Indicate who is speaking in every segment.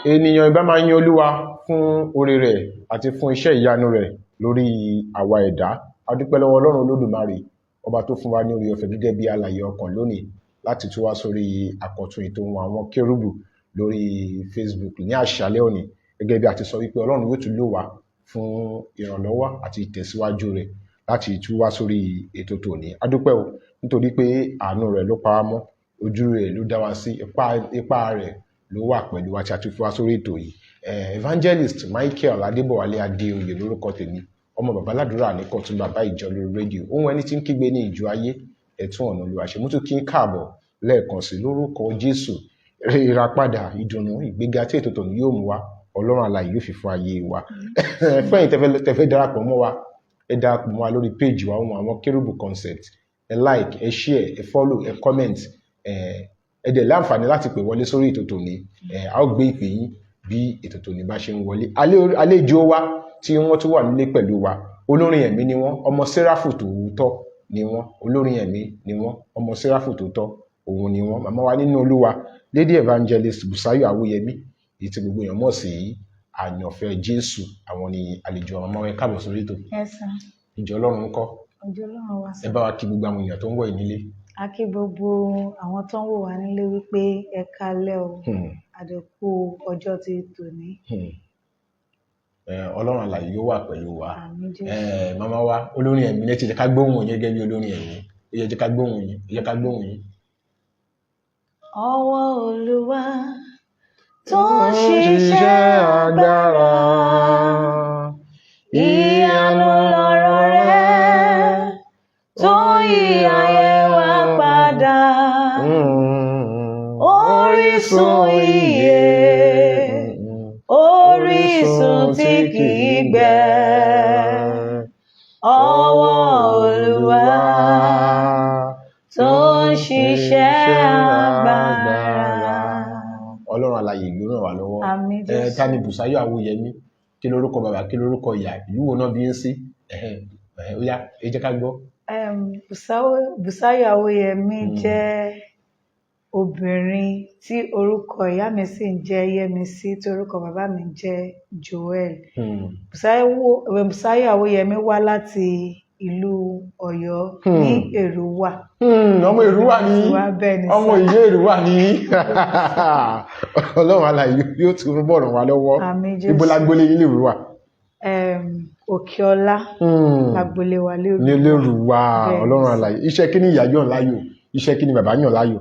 Speaker 1: ènìyàn ìbá máa yin Olúwa fún oore rẹ̀ àti fún iṣẹ́ ìyanu rẹ̀ lórí àwa ẹ̀dá. A dúpẹ́ lọ́wọ́ Ọlọ́run Olódùmarè, ọba tó fún wa ní oore ọ̀fẹ́ gẹ́gẹ́ bí alààyè ọkàn lónìí láti tún wá sórí àkọ́tún ètò àwọn kérúbù lórí Facebook ní àṣálẹ́ òní. Gẹ́gẹ́ bí a ti sọ wípé Ọlọ́run yóò tún lò wá fún ìrànlọ́wọ́ àti ìtẹ̀síwájú rẹ̀ láti tún wá sórí ètò tòní. A dúpẹ́ o nítorí pé àánú rẹ̀ ló pa wá mọ́, ojú rẹ̀ ló dá wa sí, ipá rẹ̀ ló wà pẹ̀lú wa tí a tún fi wá sórí ètò yìí. Evangelist Michael Adébọ̀wálé Adéoyè lórúkọ tèmi, ọmọ bàbá ládùúrà ní Kọ̀tún bàbá ìjọ lórí rédíò. Ohun ẹni tí ń kígbe ní ìjọ ayé, ẹ̀tún ọ̀nà Olúwa ṣe. Mo tún kí ń káàbọ̀ lẹ́ẹ̀kan sí lórúkọ Jésù. Ìràpadà, ìdùnnú, ìgbéga tí ètò tòní yóò mú wa, Ọlọ́run alààyè yóò fi fún ayé wa. Fẹ́yìn tẹ́fẹ́ darapọ̀ mọ́ wa, ẹ darapọ̀ mọ́ wa lórí péjì wa ohun àwọn kérúbù concept. Ẹ like, ẹ share, ẹ follow, ẹ comment, ẹ dẹ̀ láǹfààní láti pè wọlé sórí ètò tòní. A ó gbé ìpè yín bí ètò tòní bá ṣe ń wọlé. Àlejò wa tí wọ́n tún wà nílé pẹ̀lú wa, olórin ẹ̀mí ni wọ́n, ọmọ Séráfù tòótọ́ ni wọ́n, olórin ẹ̀mí ni wọ́n, ọmọ Séráfù tòótọ́ òun ni wọ́n. Màmá wa nínú Olúwa, Lady Evangelist Bùsáyọ̀ Awóyẹmí, èyí tí gbogbo èèyàn mọ̀ sí àyànfẹ́ Jésù. Àwọn ni àlejò àwọn ọmọ ẹ káàbọ̀ sórí ètò.
Speaker 2: Yes, sir.
Speaker 1: Ìjọ Ọlọ́run ńkọ́?
Speaker 2: Ìjọ Ọlọ́run wá sí.
Speaker 1: Ẹ bá wa kí gbogbo àwọn èèyàn tó ń wò yín nílé.
Speaker 2: A kí gbogbo àwọn tó ń wò wá nílé wípé ẹ káalẹ́ o, àdẹ̀kù ọjọ́ ti tòní.
Speaker 1: Ọlọ́run alààyè yóò wà pẹ̀lú wa.
Speaker 2: Àmín Jésù.
Speaker 1: Màmá wa olórin ẹ̀mí lẹ́tí jẹ́ ká gbóhùn yín gẹ́gẹ́ bí olórin ẹ̀mí. Ẹ jẹ́ ká gbóhùn yín, ẹ jẹ́ ká gbóhùn yín.
Speaker 2: Ọwọ́ Olúwa tó ń ṣiṣẹ́ agbára, ìyanu lọ̀rọ̀ rẹ̀ tó yí ayé wa padà. Orísun ìyè, orísun tí kìí gbẹ. Ọwọ́ Olúwa tó ń ṣiṣẹ́ agbára.
Speaker 1: Ọlọ́run alààyè yóò ràn wá lọ́wọ́.
Speaker 2: Àmín Jésù.
Speaker 1: Ta ni Bùsáyọ̀ Awóyẹmí? Kí lórúkọ bàbá, kí lórúkọ ìyá, ìlú wo náà bí ń sí? Ó yá, ẹ jẹ́ ká gbọ́.
Speaker 2: Bùsáyọ̀ Awóyẹmí jẹ́ obìnrin tí orúkọ ìyá mi sì ń jẹ́ Yẹ́misí, tí orúkọ bàbá mi jẹ́ Joel. Bùsáyọ̀ Awóyẹmí wá láti ìlú Ọ̀yọ́ ní Èrúwà.
Speaker 1: Ọmọ Èrúwà ní, ọmọ ìlú Èrúwà ní. Ọlọ́run alààyè yóò tún bọ̀ ràn wá lọ́wọ́.
Speaker 2: Àmín Jésù.
Speaker 1: Ibo lágbólé yín l'Èrúwà?
Speaker 2: Òkèọlá lágbólé wa
Speaker 1: ní l'Èrúwà. Ọlọ́run alààyè. Iṣẹ́ kí ni ìyá yàn láàyò? Iṣẹ́ kí ni bàbá yàn láàyò?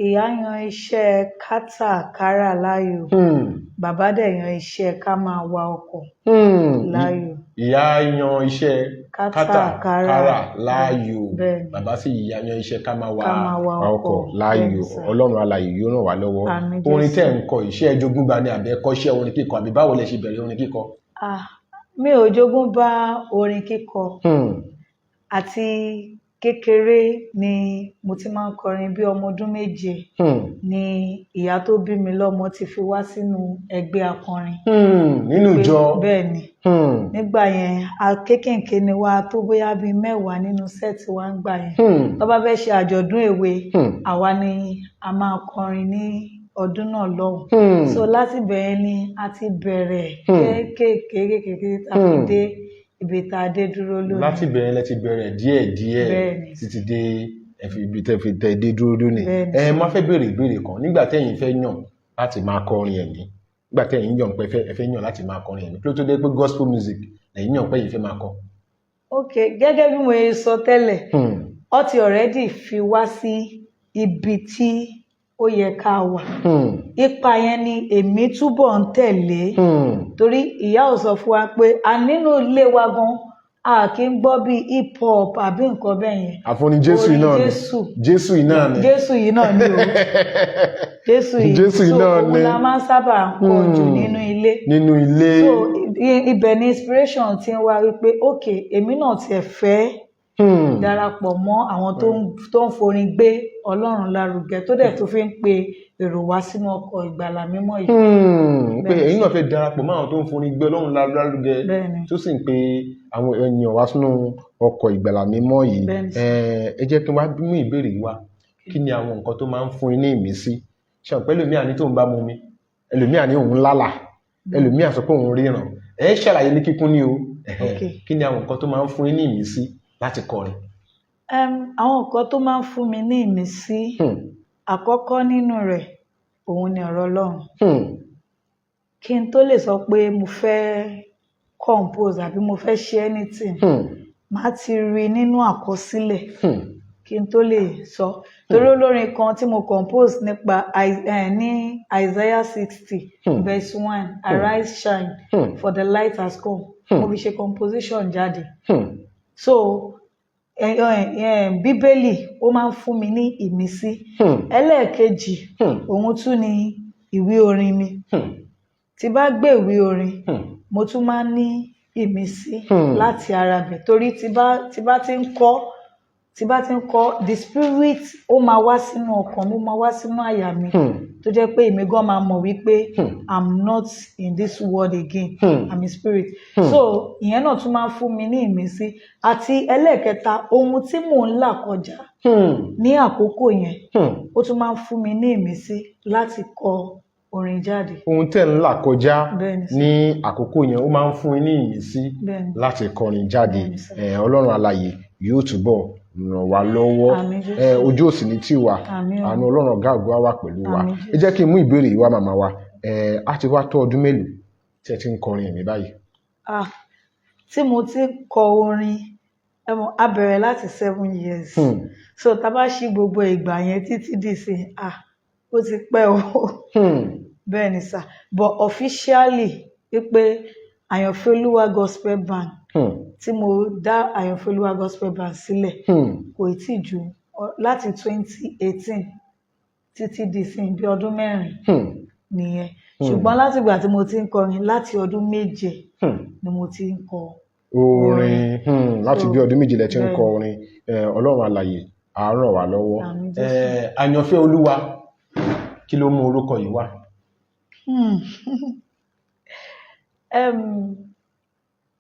Speaker 2: Ìyá yan iṣẹ́ kátàkárà láàyò. Bàbá dẹ̀ yan iṣẹ́ ká máa wa ọkọ̀ láàyò.
Speaker 1: Ìyá yan iṣẹ́ kátàkárà láàyò. Bàbá sì yan iṣẹ́ ká máa wa ọkọ̀ láàyò. Ọlọ́run alààyè yóò ràn wá lọ́wọ́. Orin tẹ́ ń kọ, iṣẹ́ jogún bá ní àbẹ́ kọ́ṣẹ́ orin kíkọ àbí báwo lẹ ṣe bẹ̀rẹ̀ orin kíkọ?
Speaker 2: Mi ò jogún bá orin kíkọ. Àti kékeré ni mo ti máa ń kọrin. Bí ọmọ ọdún méje ni ìyá tó bí mi lọ́mọ ti fi wá sínú ẹgbẹ́ akọrin.
Speaker 1: Nínú ìjọ?
Speaker 2: Bẹ́ẹ̀ ni. Nígbà yẹn kékèké ni wá tó bóyá bíi 10 nínú sẹ́ẹ̀tì wa ń gbà yẹn. Tó bá fẹ́ ṣe àjọ̀dún èwe, àwa ni a máa kọrin ní ọdún náà lọ́hùn. So láti bẹ̀rẹ̀ ni a ti bẹ̀rẹ̀ kékèké tàbí dé ibi tá a dé dúró lónìí. Láti
Speaker 1: bẹ̀rẹ̀ lẹ ti bẹ̀rẹ̀ díẹ̀díẹ̀ títí dé ibi tẹ́ fi tẹ́ dé dúró lónìí. Má fẹ́ béèrè ìbéèrè kan. Nígbà tẹ́yin fẹ́ yàn láti máa kọrin ẹ̀mí, nígbà tẹ́yin yàn pé ẹ fẹ́ yàn láti máa kọrin ẹ̀mí, kí ló tó dé pé gospel music lẹ́yìn yàn pé yìí fẹ́ máa kọ?
Speaker 2: Gẹ́gẹ́ bí mo sọ tẹ́lẹ̀, ó ti already fi wá sí ibi tí ó yẹ ká wà. Ipa yẹn ni èmi túbọ̀ ń tẹ̀lé. Torí ìyá ò sọ fún wa pé a nínú ilé wa gan a kì í gbọ́ bí hip hop àbí nǹkan bẹ́ẹ̀ yẹn.
Speaker 1: Àfọ̀ní Jésù yìí náà ni. Jésù yìí náà ni.
Speaker 2: Jésù yìí náà ni o. Jésù yìí náà ni. So òun la máa ń sábà kọ jù nínú ilé.
Speaker 1: Nínú ilé.
Speaker 2: So ibẹ̀ ni inspiration ti ń wá wípé èmi náà tiẹ̀ fẹ́ darapọ̀ mọ́ àwọn tó ń forin gbé Ọlọ́run lárugẹ tó dẹ̀ tó fi ń pe èrò wá sínú ọkọ̀ ìgbàlà mímọ́ yìí.
Speaker 1: Pé ẹ̀yin náà fẹ́ darapọ̀ mọ́ àwọn tó ń forin gbé Ọlọ́run lárugẹ tó sì ń pe àwọn ènìyàn wá sínú ọkọ̀ ìgbàlà mímọ́ yìí. Ẹ jẹ́ kí n wá mú ìbéèrè wá. Kí ni àwọn nǹkan tó máa ń fún yín ní ìmísí? Ṣé ọ̀pẹ́ lómi àní tó ń bá mu mi ẹlòmíà ní òun lálà, ẹlòmíà sọ pé òun ríran. Ẹ ṣàlàyé ní kíkún ní o. Kí ni àwọn nǹkan tó máa ń fún yín ní ìmísí láti kọrin?
Speaker 2: Àwọn nǹkan tó máa ń fún mi ní ìmísí, àkọ́kọ́ nínú rẹ̀ òun ni ọ̀rọ̀ Ọlọ́run. Kí n tó lè sọ pé mo fẹ́ compose àbí mo fẹ́ ṣe anything, màá ti rí nínú àkọsílẹ̀ kí n tó lè sọ. Torí olórin kan tí mo compose nípa ní Isaiah 60 verse 1, arise shine for the light has come, mo fi ṣe composition jáde. So Bíbélì ó máa ń fún mi ní ìmísí. Ẹlẹ́ẹ̀kejì òun tún ni ìwé orin mi. Tí bá gbé ìwé orin, mo tún máa ń ní ìmísí láti ara bẹ̀. Torí tí bá ti ń kọ, the spirit ó máa wá sínú ọkàn mi, ó máa wá sínú àyà mi, tó jẹ́ pé èmi gan máa mọ̀ wípé I'm not in this world again, I'm in spirit. So ìyẹn náà tún máa ń fún mi ní ìmísí. Àti ẹlẹ́ẹ̀kẹta, ohun tí mò ń là kọjá ní àkókò yẹn, ó tún máa ń fún mi ní ìmísí láti kọ orin jáde.
Speaker 1: Ohun tẹ́ ń là kọjá ní àkókò yẹn ó máa ń fún yín ní ìmísí láti kọrin jáde. Ọlọ́run alààyè yóò túbọ̀ ràn wá lọ́wọ́. Ojú òsì ní tì wá, àánú Ọlọ́run ọ̀gá ògo á wà pẹ̀lú wa. Ẹ jẹ́ kí n mú ìbéèrè yìí wá màmá wa. Á ti wá tó ọdún mélòó tí ẹ ti ń kọrin ẹ̀mí báyìí?
Speaker 2: Tí mo ti kọ orin, a bẹ̀rẹ̀ láti 7 years. So tá bá ṣí gbogbo ìgbà yẹn títí dìsìn, ó ti pẹ́ o. Bẹ́ẹ̀ ni sà. But officially wípé Àyànfẹ́ Olúwa Gospel Band, tí mo dá Àyànfẹ́ Olúwa Gospel Band sílẹ̀, kò tí jù láti 2018 títí dìsìn bí ọdún 4 nìyẹn. Ṣùgbọ́n láti ìgbà tí mo ti ń kọrin, láti ọdún 7 ni mo ti ń kọ
Speaker 1: orin. Láti bí ọdún 7 lẹ ti ń kọ orin. Ọlọ́run alààyè á ràn wá lọ́wọ́. Àyànfẹ́ Olúwa, kí ló mú orúkọ yìí wá?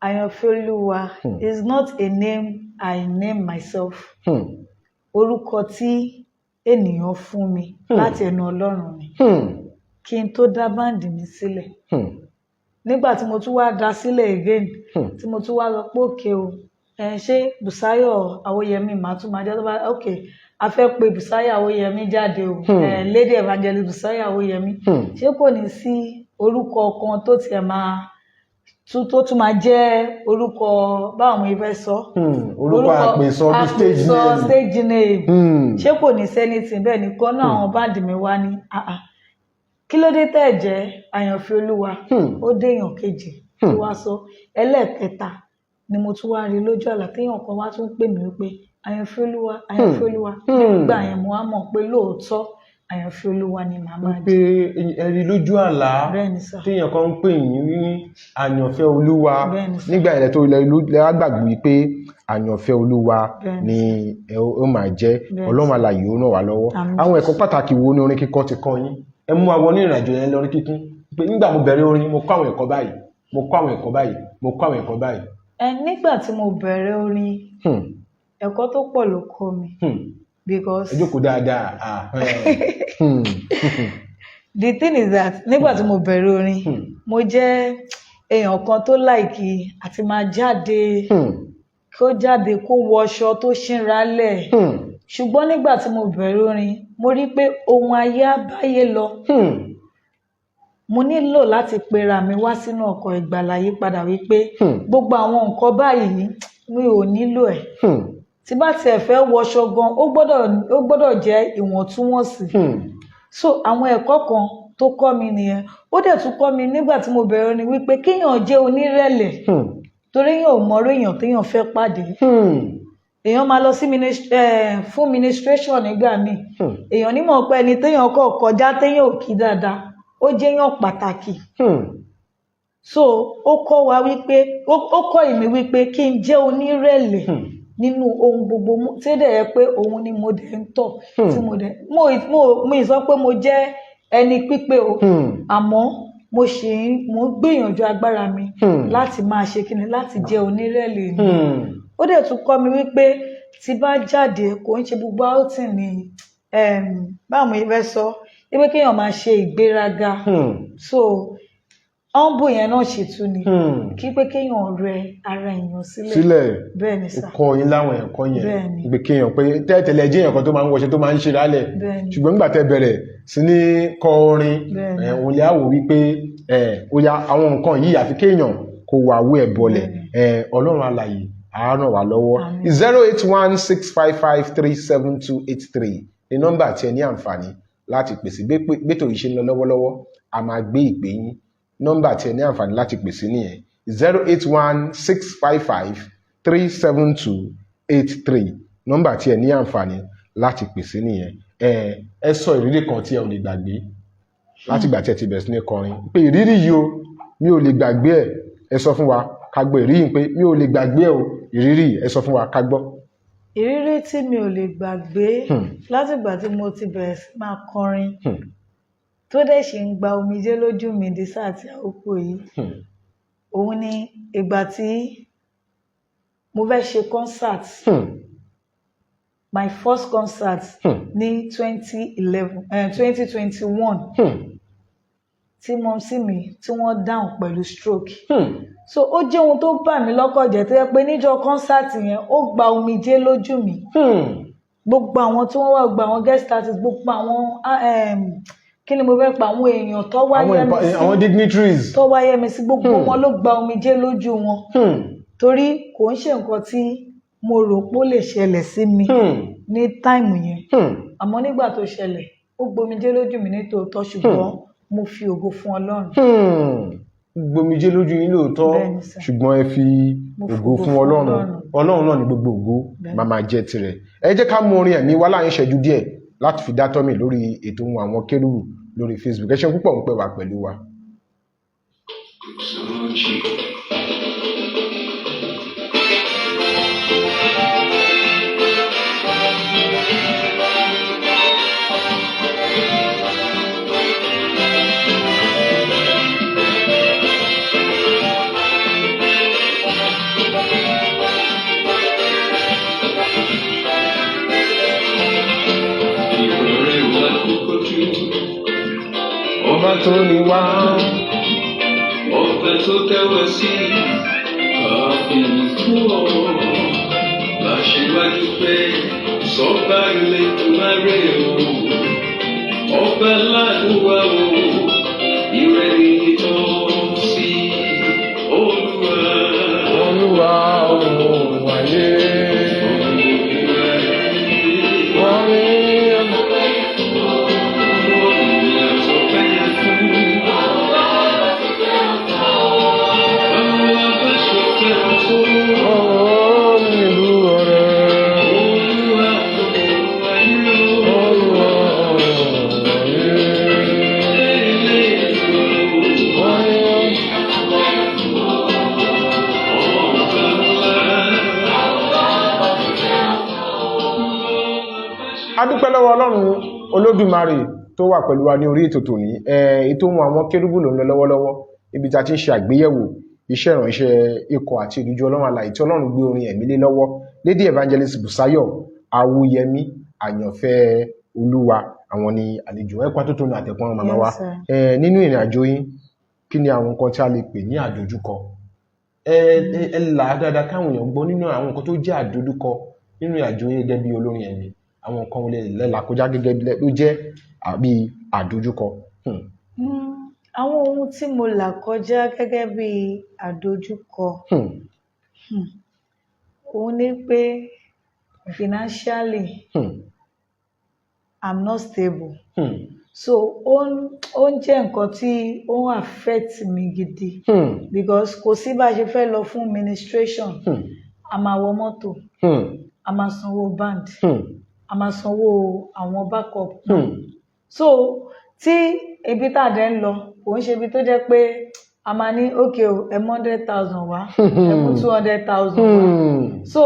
Speaker 1: Àyànfẹ́ Olúwa is not a name I name myself. Orúkọ tí ènìyàn fún mi láti ẹnu Ọlọ́run ni. Kí n tó dá báǹdì mi sílẹ̀. Nígbà tí mo tún wá dá sílẹ̀ again, tí mo tún wá lọ pé òkè o, ṣé Bùsáyọ̀ Awóyẹmí màá tún máa jẹ́ tó bá a fẹ́ pe Bùsáyọ̀ Awóyẹmí jáde o, Lady Evangelist Bùsáyọ̀ Awóyẹmí. Ṣé kò ní sí orúkọ kan tó tiẹ̀ máa tó tún máa jẹ́ orúkọ báwọn ọmọ ìfẹ́ sọ? Orúkọ àpèsọ
Speaker 2: stage name. Ṣé kò ní sẹ́nìtì bẹ́ẹ̀ ni kọ́ náà àwọn báǹdì mi wá ní kí ló dé tẹ́ jẹ́ Àyànfẹ́ Olúwa? Ó dé èèyàn kejì tó wá sọ. Ẹlẹ́ẹ̀kẹta ni mo tún wá rí lójú àlá téèyàn kan wá tún pè mí wípé Àyànfẹ́ Olúwa, Àyànfẹ́ Olúwa. Nígbà yẹn mo wá mọ̀ pé lóòótọ́ Àyànfẹ́ Olúwa ni màmá jẹ́.
Speaker 1: Pé ẹ̀rí lójú àlá téèyàn kan ń pè yín ní Àyànfẹ́ Olúwa. Nígbà yẹn tó lẹ́ gbàgbé pé Àyànfẹ́ Olúwa ni ó máa jẹ́. Ọlọ́run alààyè ó ràn wá lọ́wọ́. Àwọn ẹ̀kọ́ pàtàkì wo ni orin kíkọ ti kọ́ yín? Ẹ mú àwọn onírìnàjò yẹn lórí kíkún. Pé nígbà mo bẹ̀rẹ̀ orin, mo kọ́ àwọn ẹ̀kọ́ báyìí, mo kọ́ àwọn ẹ̀kọ́ báyìí, mo kọ́ àwọn ẹ̀kọ́ báyìí.
Speaker 2: Nígbà tí mo bẹ̀rẹ̀ orin, ẹ̀kọ́ tó pọ̀ ló kọ́ mi. Because
Speaker 1: ẹ jókòó dáadáa.
Speaker 2: The thing is that nígbà tí mo bẹ̀rẹ̀ orin, mo jẹ́ èèyàn kan tó láìkì àti máa jáde, kó jáde kó wọṣọ tó ṣínralẹ̀. Ṣùgbọ́n nígbà tí mo bẹ̀rẹ̀ orin, mo rí pé ohun ayé àbáyé lọ. Mo nílò láti pera mi wá sínú ọkọ̀ ìgbàlà yí padà wípé gbogbo àwọn nǹkan báyìí mi ò nílò ẹ̀. Tí bá tiẹ̀ fẹ́ wọṣọ gan, ó gbọ́dọ̀ jẹ́ ìwọ̀ntúnwọ̀nsì. So àwọn ẹ̀kọ́ kan tó kọ́ mi nìyẹn. Ó dẹ̀ tún kọ́ mi nígbà tí mo bẹ̀rẹ̀ orin wípé kéèyàn jẹ́ onírẹ̀lẹ̀. Torí èèyàn ò mọ̀rọ̀ èèyàn téèyàn fẹ́ pàdé. Èèyàn máa lọ sí fún ministration nígbà míì. Èèyàn nímọ̀ pé ẹni téèyàn kọ̀ kọjá téèyàn ò kí dáadáa, ó jẹ́yàn pàtàkì. So ó kọ́ wa wípé, ó kọ́ èmi wípé kí n jẹ́ onírẹ̀lẹ̀ nínú ohun gbogbo tí ó dẹ̀ yẹ pé òun ni mo dẹ̀ ń tọ̀. Tí mo sọ pé mo jẹ́ ẹni pípé o, àmọ́ mo ń gbìyànjú agbára mi láti máa ṣe kíni, láti jẹ́ onírẹ̀lẹ̀ ni. Ó dẹ̀ tún kọ́ mi wípé tí bá jáde kò ń ṣe gbogbo outing ni báwo mo fẹ́ sọ, pé kéèyàn máa ṣe ìgbéraga so humble yẹn náà ṣètú ni kí pé kéèyàn rẹ ara èèyàn sílẹ̀ bẹ́ẹ̀ ni sà.
Speaker 1: ó kọ́ yín láwọn ẹ̀kọ́ yẹn pé kéèyàn pé tẹ́tẹ̀lẹ̀ jẹ́ èèyàn kan tó máa ń wọṣẹ́ tó máa ń ṣe rálẹ̀ ṣùgbọ́n nígbà tẹ́ bẹ̀rẹ̀ sí ní kọ orin òun lè àwò wípé ó ya àwọn nǹkan yìí àfi kéèyàn kó wà wú ẹ̀ bọlẹ̀ ọlọ́run alààyè á ràn wá lọ́wọ́ 08165537283 ní nọ́mbà tí ẹ ní àǹfààní láti pèsè gbẹ́tò yìí ṣe ń lọ lọ́wọ́lọ́wọ́ a máa gbé ìpè yín nọ́mbà tí ẹ ní àǹfààní láti pèsè nìyẹn 08165537283 nọ́mbà tí ẹ ní àǹfààní láti pèsè nìyẹn ẹ sọ ìrírí kan tí ẹ ò lè gbàgbé láti ìgbà tí ẹ ti bẹ̀rẹ̀ sí ní kọrin pé ìrírí yìí o mi ò lè gbàgbé ẹ sọ fún wa ká gbọ́ ìrírí pé mi ò lè gbàgbé o ìrírí ẹ sọ fún wa ká gbọ́.
Speaker 2: ìrírí tí mi ò lè gbàgbé láti ìgbà tí mo ti bẹ̀rẹ̀ sí máa kọrin tó dẹ̀ ṣe ń gba omijé lójú mi di sáà tí àkókò yìí òun ni ìgbà tí mo fẹ́ ṣe concert my first concert ní 2021 tí mọ́mísí mi tí wọ́n dáhùn pẹ̀lú stroke so ó jẹ́ ohun tó bà mí lọ́kàn jẹ́ tó yẹ pé níjọ́ concert yẹn ó gba omijé lójú mi gbogbo àwọn tí wọ́n wá gba àwọn guest artists gbogbo àwọn kí ni mo fẹ́ pa àwọn èèyàn tó wáyé mi sí
Speaker 1: àwọn dignitaries
Speaker 2: tó wáyé mi sí gbogbo wọn ló gba omijé lójú wọn torí kò ń ṣe nǹkan tí mo rò pé ó lè ṣẹlẹ̀ sí mi ní táìmù yẹn àmọ́ nígbà tó ṣẹlẹ̀ ó gbomijé lójú mi ní tòótọ́ ṣùgbọ́n mo fi ògo fún Ọlọ́run.
Speaker 1: Gbomijé lójú yín lóòótọ́ ṣùgbọ́n ẹ fi ògo fún Ọlọ́run Ọlọ́run náà ni gbogbo ògo máa máa jẹ́ tirẹ̀. Ẹ jẹ́ ká mú orin ẹ̀mí wá láàrin ìṣẹ́jú díẹ̀ láti fi dátọ́ mi lórí ètò ohun àwọn kérúbù lórí Facebook. Ẹ ṣé púpọ̀ ń pẹ́ wá pẹ̀lú wa. Ọba tó ní wá
Speaker 3: ọbẹ̀ tó tẹ́wọ́ sí àfihàn fún ọ láṣíwájú pé sọ́ba ilé tó máa rè o ọba láàdúrà o ìrẹ́ ní ìtọ́ sí Olúwa.
Speaker 1: Olúwa òun wáyé wọ́n rí adúpẹ́ lọ́wọ́ Ọlọ́run Olódùmarè tó wà pẹ̀lú wa ní orí ètò tòní ètò ohun àwọn kérúbù ló ń lọ lọ́wọ́lọ́wọ́ ibi tí a ti ń ṣe àgbéyẹ̀wò iṣẹ́ ìránṣẹ́ ikọ̀ àti ìríjú Ọlọ́run alààyè tí Ọlọ́run gbé orin ẹ̀mí lé lọ́wọ́ Lady Evangelist Bùsáyọ̀ Awóyẹmí àyànfẹ́ Olúwa àwọn ni àlejò ẹ̀pá tó tónu àtẹ̀kùn màmá wa nínú ìrìn àjò yín kí ni àwọn nǹkan tí a lè pè ní àdójúkọ ẹ là á dáadáa káwọn èèyàn gbọ́ nínú àwọn nǹkan tó jẹ́ àdójúkọ nínú ìrìn àjò yín gẹ́gẹ́ bí olórin ẹ̀mí àwọn nǹkan olè lẹ́la kọjá gẹ́gẹ́ bí ló jẹ́ àbí àdójúkọ.
Speaker 2: Àwọn ohun tí mo là kọjá gẹ́gẹ́ bí àdójúkọ òun ni pé financially I'm not stable so ó ń jẹ́ nǹkan tí ó ń affect mi gidi because kò sí bá a ṣe fẹ́ lọ fún ministration a máa wọ mọ́tò a máa sanwó band a máa sanwó àwọn backup so tí ibi tá a dẹ̀ ń lọ kò ń ṣe ibi tó jẹ́ pé a máa ní okay o ẹ mú 100,000 wá ẹ mú 200,000 wá so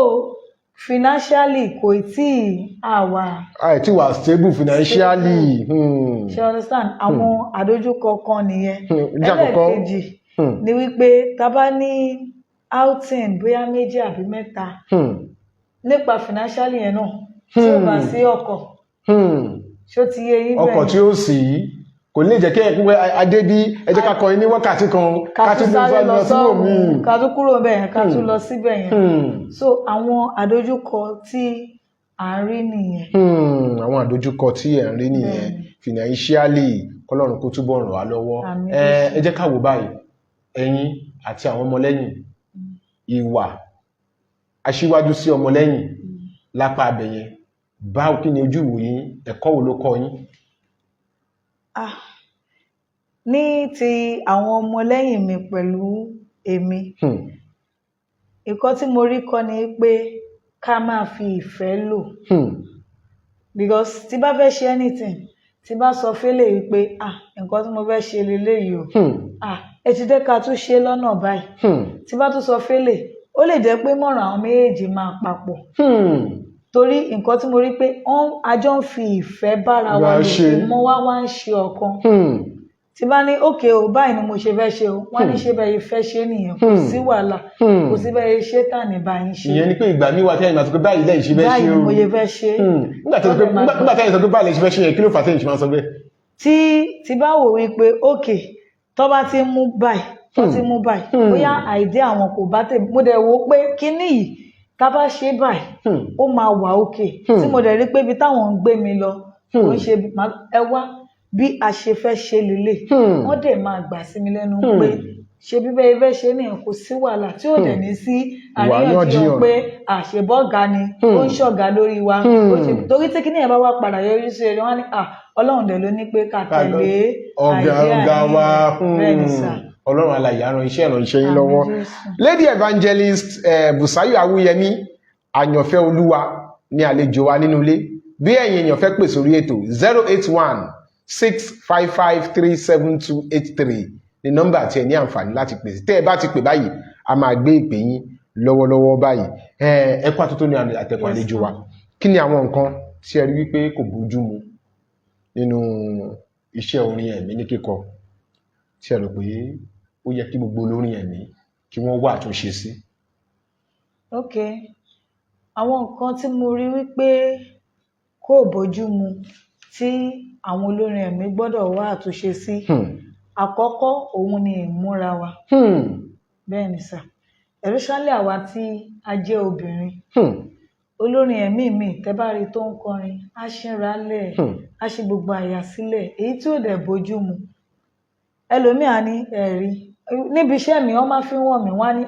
Speaker 2: financially kò tí àwa
Speaker 1: àìtí wà stable financially
Speaker 2: ṣe understand àwọn àdójúkọ kan nìyẹn ẹlẹ́ẹ̀kejì ni wípé tá bá ní outing bóyá méjì àbí mẹ́ta nípa financially yẹn náà tí ó bá sí ọkọ̀ ṣó ti yé yín bẹ́ẹ̀
Speaker 1: ọkọ̀ tí ó sì kò ní jẹ́ kí ẹ̀kú adé bí ẹ jẹ́ ká kọrin ní wákàtí kan
Speaker 2: ká tún sáré lọ
Speaker 1: sọ́ọ̀mù
Speaker 2: ká tún kúrò bẹ́ẹ̀ ká tún lọ síbẹ̀ yẹn so àwọn àdójúkọ tí à ń rí nìyẹn.
Speaker 1: àwọn àdójúkọ tí ẹ̀ ń rí nìyẹn financially kọ́lọ́run kó túbọ̀ ràn wá lọ́wọ́ ẹ jẹ́ ká wò báyìí ẹ̀yin àti àwọn ọmọlẹ́yìn ìwà aṣíwájú sí ọmọlẹ́yìn lápá abẹ̀yẹn báwo kí ni ojú ìwòye ẹ̀kọ́ wo ló kọ́ yín?
Speaker 2: ní ti àwọn ọmọlẹ́yìn mi pẹ̀lú èmi nǹkan tí mo rí kọ́ ni pé ká máa fi ìfẹ́ lò because tí bá fẹ́ ṣe anything tí bá sọ fẹ́lẹ̀ wípé nǹkan tí mo fẹ́ ṣe leléyìí o ẹ ti dẹ́ ká tún ṣe lọ́nà báyìí tí bá tún sọ fẹ́lẹ̀ ó lè jẹ́ pé mọ̀ràn àwọn méjèèjì máa papọ̀ torí nǹkan tí mo rí pé a jọ ń fi ìfẹ́ bára wa lò ìmọ̀ wá ń ṣe ọ̀kan tí bá ní òkè o báyìí ni mo ṣe fẹ́ ṣe o wọ́n ní ṣe bẹ́ẹ̀ fẹ́ ṣe nìyẹn kò sí wàhálà kò sí bẹ́ẹ̀ ṣe tà ní báyìí ṣe.
Speaker 1: ìyẹn ni pé ìgbà mi wà tẹ́yìn máa sọ pé báyìí lẹ́yìn ṣe fẹ́ ṣe o
Speaker 2: báyìí ni mo ṣe fẹ́ ṣe.
Speaker 1: nígbà tẹ́yìn sọ pé báyìí lẹ́yìn ṣe fẹ́ ṣe yẹn kí ló fà tẹ́yìn ṣe máa sọ bẹ́ẹ̀.
Speaker 2: tí bá wò wípé òkè tó bá ti mú báyìí tó ti mú báyìí bóyá àìdí àwọn kò bá tẹ̀ mo dẹ̀ wò pé kíní yìí tá bá ṣe báyìí ó máa wà òkè tí mo dẹ̀ rí pé ibi táwọn ń gbé mi lọ kò ń ṣe ẹ wá bí a ṣe fẹ́ ṣe lélẹ̀ wọ́n dẹ̀ máa gbà sí mi lẹ́nu pé ṣe bíbẹ́ ibẹ̀ ṣe ní kò sí wàhálà tí ò dẹ̀ ní sí àríyànjiyàn pé àṣebọ́gà ni ó ń ṣọ̀gá lórí wa torí tí kíní ẹ̀ bá wá padà yọrí sí eré wọn ní ọlọ́run dẹ̀ ló ní pé ká tẹ̀lé
Speaker 1: ọ̀gá wa ọlọ́run alàyè àrùn iṣẹ́ ìrànṣẹ́ yín lọ́wọ́ Lady Evangelist Bùsáyọ̀ Awúyẹmí àyànfẹ́ olúwa ní àlejò wa nínú ilé bí ẹ̀yin èèyàn fẹ́ pè sórí ètò 081-655-37283 ní nọ́mbà tí ẹ ní àǹfààní láti pè sí tẹ́ ẹ bá ti pè báyìí a máa gbé ìpè yín lọ́wọ́lọ́wọ́ báyìí ẹ̀kọ́ àtúntò ní àtẹ̀kọ́ àlejò wa kí ni àwọn nǹkan tí ẹ rí wípé kò bójú mu nínú iṣẹ́ orin ẹ̀mí ní kíkọ tí ẹ rò pé ó yẹ kí gbogbo olórin ẹ̀mí kí wọ́n wá àtúnṣe sí?
Speaker 2: ok àwọn nǹkan tí mo rí wípé kò bójú mu tí àwọn olórin ẹ̀mí gbọ́dọ̀ wá àtúnṣe sí àkọ́kọ́ òun ni ìmúra wa bẹ́ẹ̀ ni sà especially àwa tí a jẹ́ obìnrin olórin ẹ̀mí mi tẹ́bárí tó ń kọrin á ṣínra lẹ̀ á ṣe gbogbo àyà sílẹ̀ èyí tí ò dẹ̀ bójú mu ẹlòmíà ní ẹ̀rí níbi iṣẹ́ mi wọ́n máa fi wọ̀n mí wá ní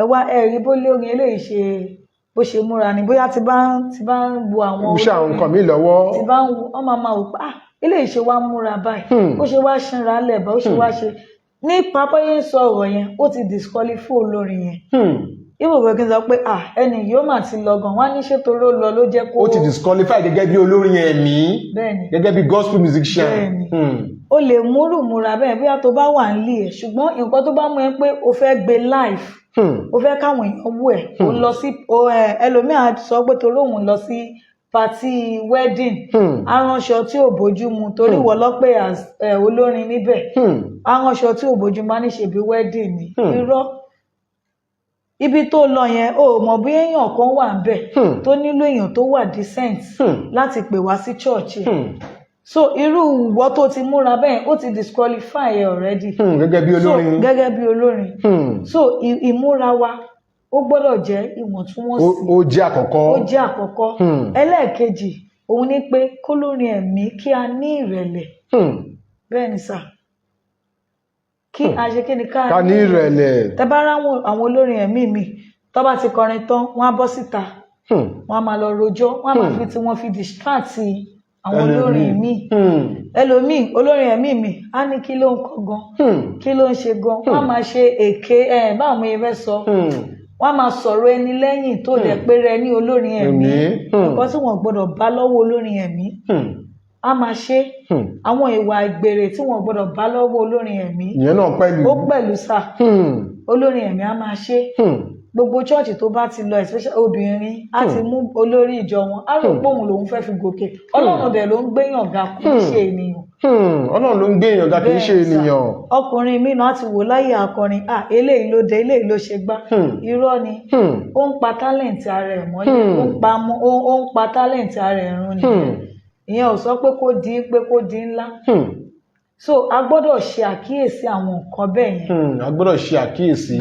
Speaker 2: ẹ̀wá ẹ̀rí bó lé orin eléyìí ṣe bó ṣe múra ni bóyá ti bá ń wo àwọn
Speaker 1: olórin àwọn nǹkan mi lọ́wọ́
Speaker 2: ti bá ń wo wọ́n máa wò pé eléyìí ṣe wá múra báyìí ó ṣe wá ṣínra lẹ̀ bá ó ṣe wá ṣe nípa bóyá ń sọ ọ̀rọ̀ yẹn ó ti disqualify olórin yẹn ibùdó kí n sọ pé ẹni yóò mà ti lọ gan wá ní ṣètò ló lọ ló jẹ́ kó
Speaker 1: ó ti disqualify gẹ́gẹ́ bí olórin ẹ̀mí gẹ́gẹ́ bí gospel musician
Speaker 2: o lè múra bẹ́ẹ̀ bí a tó bá wà nílé ẹ̀ ṣùgbọ́n nǹkan tó bá mú ẹ pé o fẹ́ gbé live o fẹ́ káwọn èèyàn wò ẹ̀ o lọ sí ẹlòmíà sọ pé torí òun lọ sí pàtí wedding aránṣọ tí ò bójú mu torí wọ́n lọ́pẹ́ olórin níbẹ̀ aránṣọ tí ò bójú mu á ní ṣèbí wedding ni irọ́ ibi tó lọ yẹn o mọ̀ bí èèyàn kan wà ńbẹ̀ tó nílò èèyàn tó wà decent láti pè wá sí church so irú ìwọ tó ti múra bẹ́ẹ̀ ó ti disqualify ẹ already
Speaker 1: gẹ́gẹ́ bí olórin
Speaker 2: gẹ́gẹ́ bí olórin so ìmúra wa ó gbọ́dọ̀ jẹ́ ìwọ̀ntúnwọ̀nsì
Speaker 1: ó jẹ́ àkọ́kọ́
Speaker 2: ẹlẹ́ẹ̀kejì òun ni pé kólórin ẹ̀mí kí a ní ìrẹ̀lẹ̀ bẹ́ẹ̀ ni sà kí a ṣe kí ni ká
Speaker 1: ní ìrẹ̀lẹ̀
Speaker 2: tẹ́ bá ráwọn àwọn olórin ẹ̀mí mi tó bá ti kọrin tán wọ́n á bọ́ síta wọ́n á máa lọ rojọ́ wọ́n á máa fi tí wọ́n fi distract àwọn olórin mi ẹlòmíì olórin ẹ̀mí mi á ní kí ló ń kọ gan kí ló ń ṣe gan wọ́n á máa ṣe èké báwo mo yẹ fẹ́ sọ wọ́n á máa sọ̀rọ̀ ẹni lẹ́yìn tó dẹ̀ pé rẹ ní olórin ẹ̀mí nǹkan tí wọ́n gbọ́dọ̀ bá lọ́wọ́ olórin ẹ̀mí a máa ṣe àwọn ìwà ìgbèrè tí wọ́n gbọ́dọ̀ bá lọ́wọ́ olórin ẹ̀mí
Speaker 1: ìyẹn náà
Speaker 2: ó pẹ̀lú sà olórin ẹ̀mí a máa ṣe gbogbo chọ́ọ̀chì tó bá ti lọ especially obìnrin á ti mú olórí ìjọ wọn á rò pé òun lòun fẹ́ fi gòkè ọlọ́run dẹ̀ ló ń gbéyàn ga kì í ṣe ènìyàn
Speaker 1: ọlọ́run ló ń gbéyàn ga kì í ṣe ènìyàn
Speaker 2: ọkùnrin mi náà ti wò láyé akọrin eléyìí ló dé eléyìí ló ṣe gbá irọ́ ni ó ń pa tálẹ̀ǹtì ara ẹ̀ mọ́lẹ̀ ó ń pa tálẹ̀ǹtì ara ẹ̀ run ni ìyẹn ò sọ pé kó di ńlá. So a gbọ́dọ̀ ṣe àkíyèsí àwọn nǹkan bẹ́ẹ̀ yẹn.
Speaker 1: A gbọ́dọ̀ ṣe àkíyèsí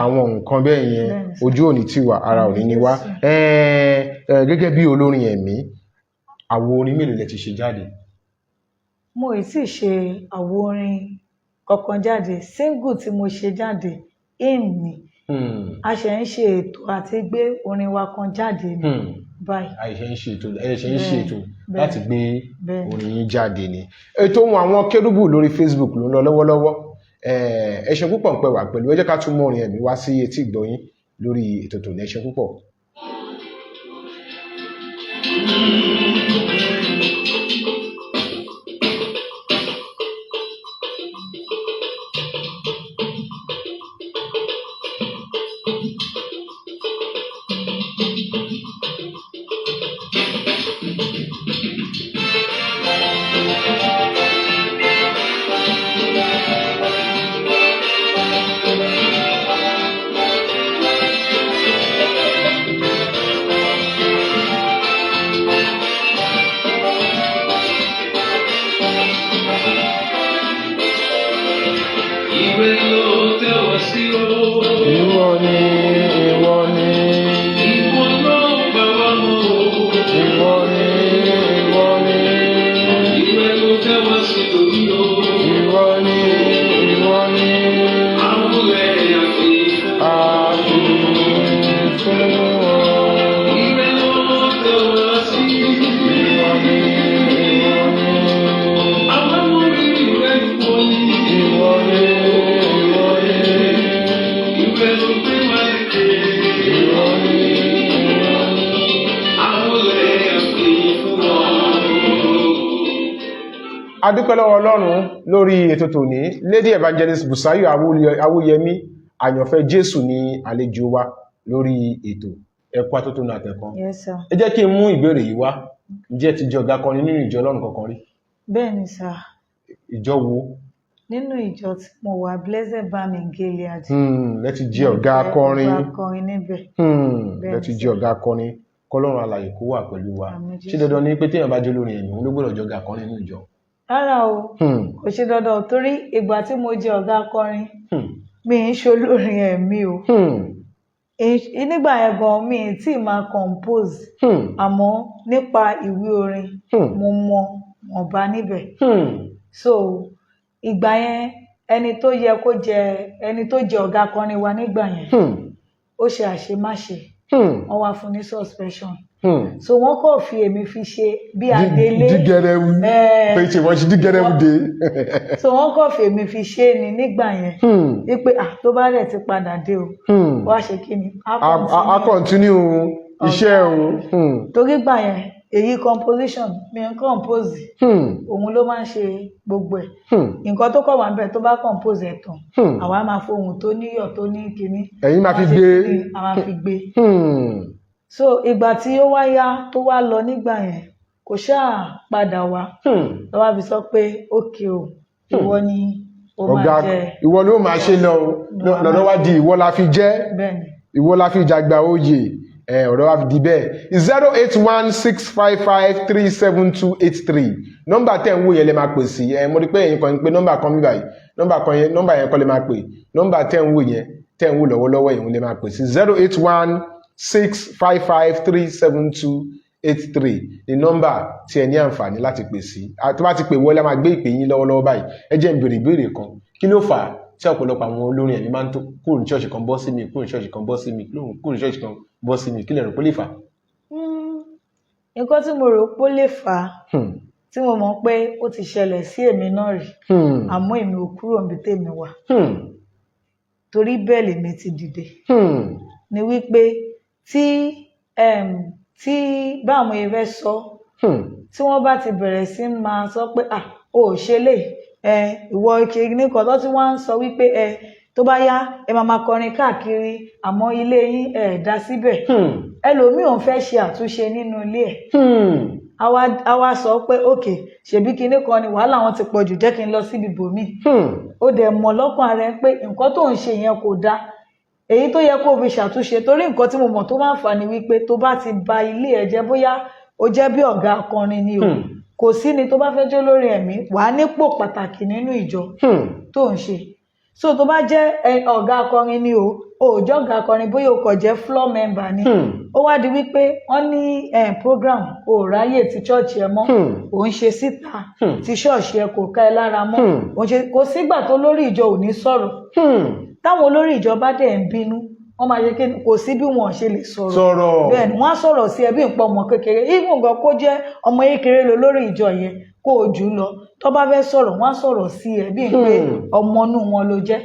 Speaker 1: àwọn nǹkan bẹ́ẹ̀ yẹn, ojú òní tí wà, ara òní ni wá. Gẹ́gẹ́ bí olórin ẹ̀mí, àwo orin mélòó lẹ ti ṣe jáde?
Speaker 2: Mo ì tí ṣe àwo orin kankan jáde. Single tí mo ṣe jáde hymn ni. A ṣe ń ṣe ètò àti gbé orin wa kan jáde ni báyìí.
Speaker 1: Ẹ ṣe ń ṣe ètò láti gbé orin yín jáde ni. Ètò ohùn àwọn kérúbù lórí Facebook ló ń lọ lọ́wọ́lọ́wọ́. Ẹ ṣé púpọ̀ ń pẹ́ wà pẹ̀lú. Ẹ jẹ́ ká tún mú orin ẹ̀mí wá sí etí ìgbọ́yín lórí ètò tòní. Ẹ ṣé púpọ̀. Adúpẹ́ lọ́wọ́ Ọlọ́run lórí ètò tòní. Lady Evangelist Bùsáyọ̀ Awóyẹmí àyànfẹ́ Jésù ní àlejò wa lórí ètò ẹ̀kọ́ atótónu àtẹ̀kan.
Speaker 2: Yes sir.
Speaker 1: Ẹ jẹ́ kí n mú ìbéèrè yìí wá. Ǹjẹ́ ti jẹ́ ọ̀gá akọrin nínú ìjọ Ọlọ́run kankan rí?
Speaker 2: Bẹ́ẹ̀ni sir.
Speaker 1: Ìjọ wo?
Speaker 2: Nínú ìjọ tí mo wà, Blessed Bam in Gilead.
Speaker 1: Lẹ ti jẹ́ ọ̀gá akọrin.
Speaker 2: Ọ̀gá akọrin níbẹ̀.
Speaker 1: Lẹ ti jẹ́ ọ̀gá akọrin. Kọ́lọ́run alààyè kó wà pẹ̀lú wa. Ṣé dandan ni pé téèyàn bá jẹ́ olórin ẹ̀mí òun ló gbọ́dọ̀ jẹ́ ọ̀gá akọrin nínú ìjọ?
Speaker 2: Rárá o, kò ṣe dandan torí ìgbà tí mo jẹ́ ọ̀gá akọrin mi ń ṣe olórin ẹ̀mí o. Nígbà yẹn gan mi tí máa compose àmọ́ nípa ìwé orin mo mọ ọ̀bá níbẹ̀. So ìgbà yẹn ẹni tó yẹ kó jẹ ọ̀gá akọrin wa nígbà yẹn ó ṣe àṣemáṣe, wọ́n wá fún ní suspension. So wọ́n kò fi èmi fi ṣe bí adélé
Speaker 1: dígẹrẹwu pé ṣe wọ́n ṣe dígẹrẹwu dé.
Speaker 2: So wọ́n kò fi èmi fi ṣe ni nígbà yẹn wípé tó bá rẹ̀ ti padà dé o wá ṣe kí ni
Speaker 1: a continue iṣẹ́ o.
Speaker 2: Torí gbà yẹn èyí composition mi ń compose òun ló máa ń ṣe gbogbo ẹ̀. Nǹkan tó kọ̀ wá ń bẹ̀ tó bá compose ẹ̀ tán àwa máa fohùn tó níyọ̀ tó ní kíní
Speaker 1: ẹ̀yin máa fi gbé.
Speaker 2: So ìgbà tí ó wá yá tó wá lọ nígbà yẹn kò ṣáà padà wá lọ́wọ́ fi sọ pé ókè o ìwọ ni ó máa jẹ
Speaker 1: ìwọ ló máa ṣe lọ lọ́dọ̀ wá di ìwọ la fi jẹ́ ìwọ la fi jàgbà oyè ọ̀rọ̀ wa fi di bẹ́ẹ̀. 08165537283 nọ́mbà tẹ̀ ń wò yẹn lè máa pè sí mo rí pé ẹ̀yin kan ń pe nọ́mbà kan mi báyìí nọ́mbà yẹn kọ́ lè máa pè nọ́mbà tẹ̀ ń wò yẹn tẹ̀ ń wò lọ́wọ́lọ́wọ́ yẹn lè máa pè sí 08165537283 ní nọ́mbà tí ẹ ní àǹfààní láti pè sí. Tó bá ti pè wọlé a máa gbé ìpè yín lọ́wọ́lọ́wọ́ báyìí. Ẹ jẹ́ n béèrè ìbéèrè kan, kí ló fà á tí ọ̀pọ̀lọpọ̀ àwọn olórin ẹ̀mí máa ń tó kúrò ní ṣọ́ọ̀ṣì kan bọ́ sí mi kúrò ní ṣọ́ọ̀ṣì kan bọ́ sí mi kúrò ní ṣọ́ọ̀ṣì kan bọ́ sí mi, kí lẹ rò pé lè fà á?
Speaker 2: Nǹkan tí mo rò pé ó lè fà á tí mo mọ̀ pé ó ti ṣẹlẹ̀ sí èmi náà rí àmọ́ èmi ò kúrò níbi tèmi wà torí bẹ́ẹ̀ lèmi ti dìde ni wípé tí báwọn ẹ̀rẹ́ sọ tí wọ́n bá ti bẹ̀rẹ̀ sí máa sọ pé o ò ṣe lè ìwọ kìíní kan tó tí wọ́n ń sọ wípé tó bá yá ẹ máa kọrin káàkiri àmọ́ ilé yín dá síbẹ̀ ẹlòmíì ò ń fẹ́ ṣe àtúnṣe nínú ilé ẹ̀ a wá sọ pé òkè ṣèbí kinní kan ni wàhálà wọn ti pọ̀ jù jẹ́ kí n lọ síbi bòmí ó dẹ̀ mọ̀ lọ́kàn rẹ pé nǹkan tó ń ṣe yẹn kò dáa èyí tó yẹ kó fi ṣàtúnṣe torí nǹkan tí mo mọ̀ tó máa ń fà ní wípé tó bá ti ba ilé ẹ̀ jẹ́ bóyá ó jẹ́ bí ọ̀gá akọrin ni o kò sí ni tó bá fẹ́ jó lórí ẹ̀mí wàá nípò pàtàkì nínú ìjọ tó ń ṣe so tó bá jẹ́ ọ̀gá akọrin ni òòjọ́ ọ̀gá akọrin bóyá o kò jẹ́ floor member ni ó wá di wípé wọ́n ní program ò ráyè ti church ẹ mọ́ ò ń ṣe síta ti church ẹ kò ká ẹ lára mọ́ kò sígbà tó lórí ìjọ ò ní sọ̀rọ̀ táwọn olórí ìjọ bá dẹ̀ ń bínú wọ́n máa ṣe kéde kò sí bí wọ́n ṣe lè sọ̀rọ̀ bẹ́ẹ̀ ni wọ́n á sọ̀rọ̀ sí ẹbí nǹkan ọmọ kékeré even gan kó jẹ́ ọmọ kékeré lọ lórí ìjọ yẹn kó o jù lọ tó bá fẹ́ sọ̀rọ̀ wọ́n á sọ̀rọ̀ sí ẹbí pé ọmọ inú wọn ló jẹ́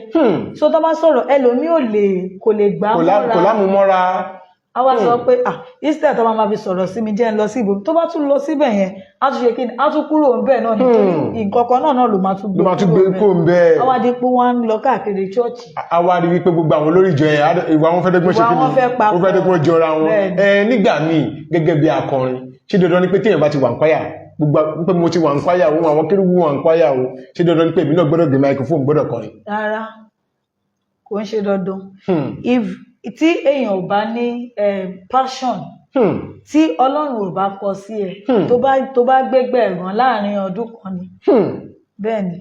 Speaker 2: so tó bá sọ̀rọ̀ ẹlòmíì kò lè gbà mọ́ra
Speaker 1: kò lámú mọ́ra
Speaker 2: a wá sọ pé instead tó máa fi sọ̀rọ̀ sí mi jẹ́ ń lọ sí ibòmí tó bá tún lọ síbẹ̀ yẹn á tún ṣe kí ni á tún kúrò ńbẹ̀ náà nítorí nǹkan kan náà ló máa tún gbé kúrò ńbẹ̀ á wá di pé wọ́n ń lọ káàkiri chọ́ọ̀chì.
Speaker 1: a wá rí wípé gbogbo àwọn olórí ìjọ yẹn ìwà wọn fẹ́ dẹ́gbọ́n ṣe kí ni wọ́n fẹ́ dẹ́gbọ́n jọra wọn nígbà míì gẹ́gẹ́ bí akọrin ṣé dandan ni pé téèyàn bá ti wà ń kwáyà gbogbo pé mo ti wà ń kwáyà o àwọn kérúbù wà ń kwáyà o ṣé dandan ni pé èmi náà gbọ́dọ̀ gbé microphone gbọ́dọ̀ kọrin.
Speaker 2: rárá kò ń ṣe dandan tí èèyàn ò bá ní passion tí Ọlọ́run ò bá kọ sí ẹ tó bá gbégbé ẹ̀gàn láàrin ọdún kan ni bẹ́ẹ̀ ni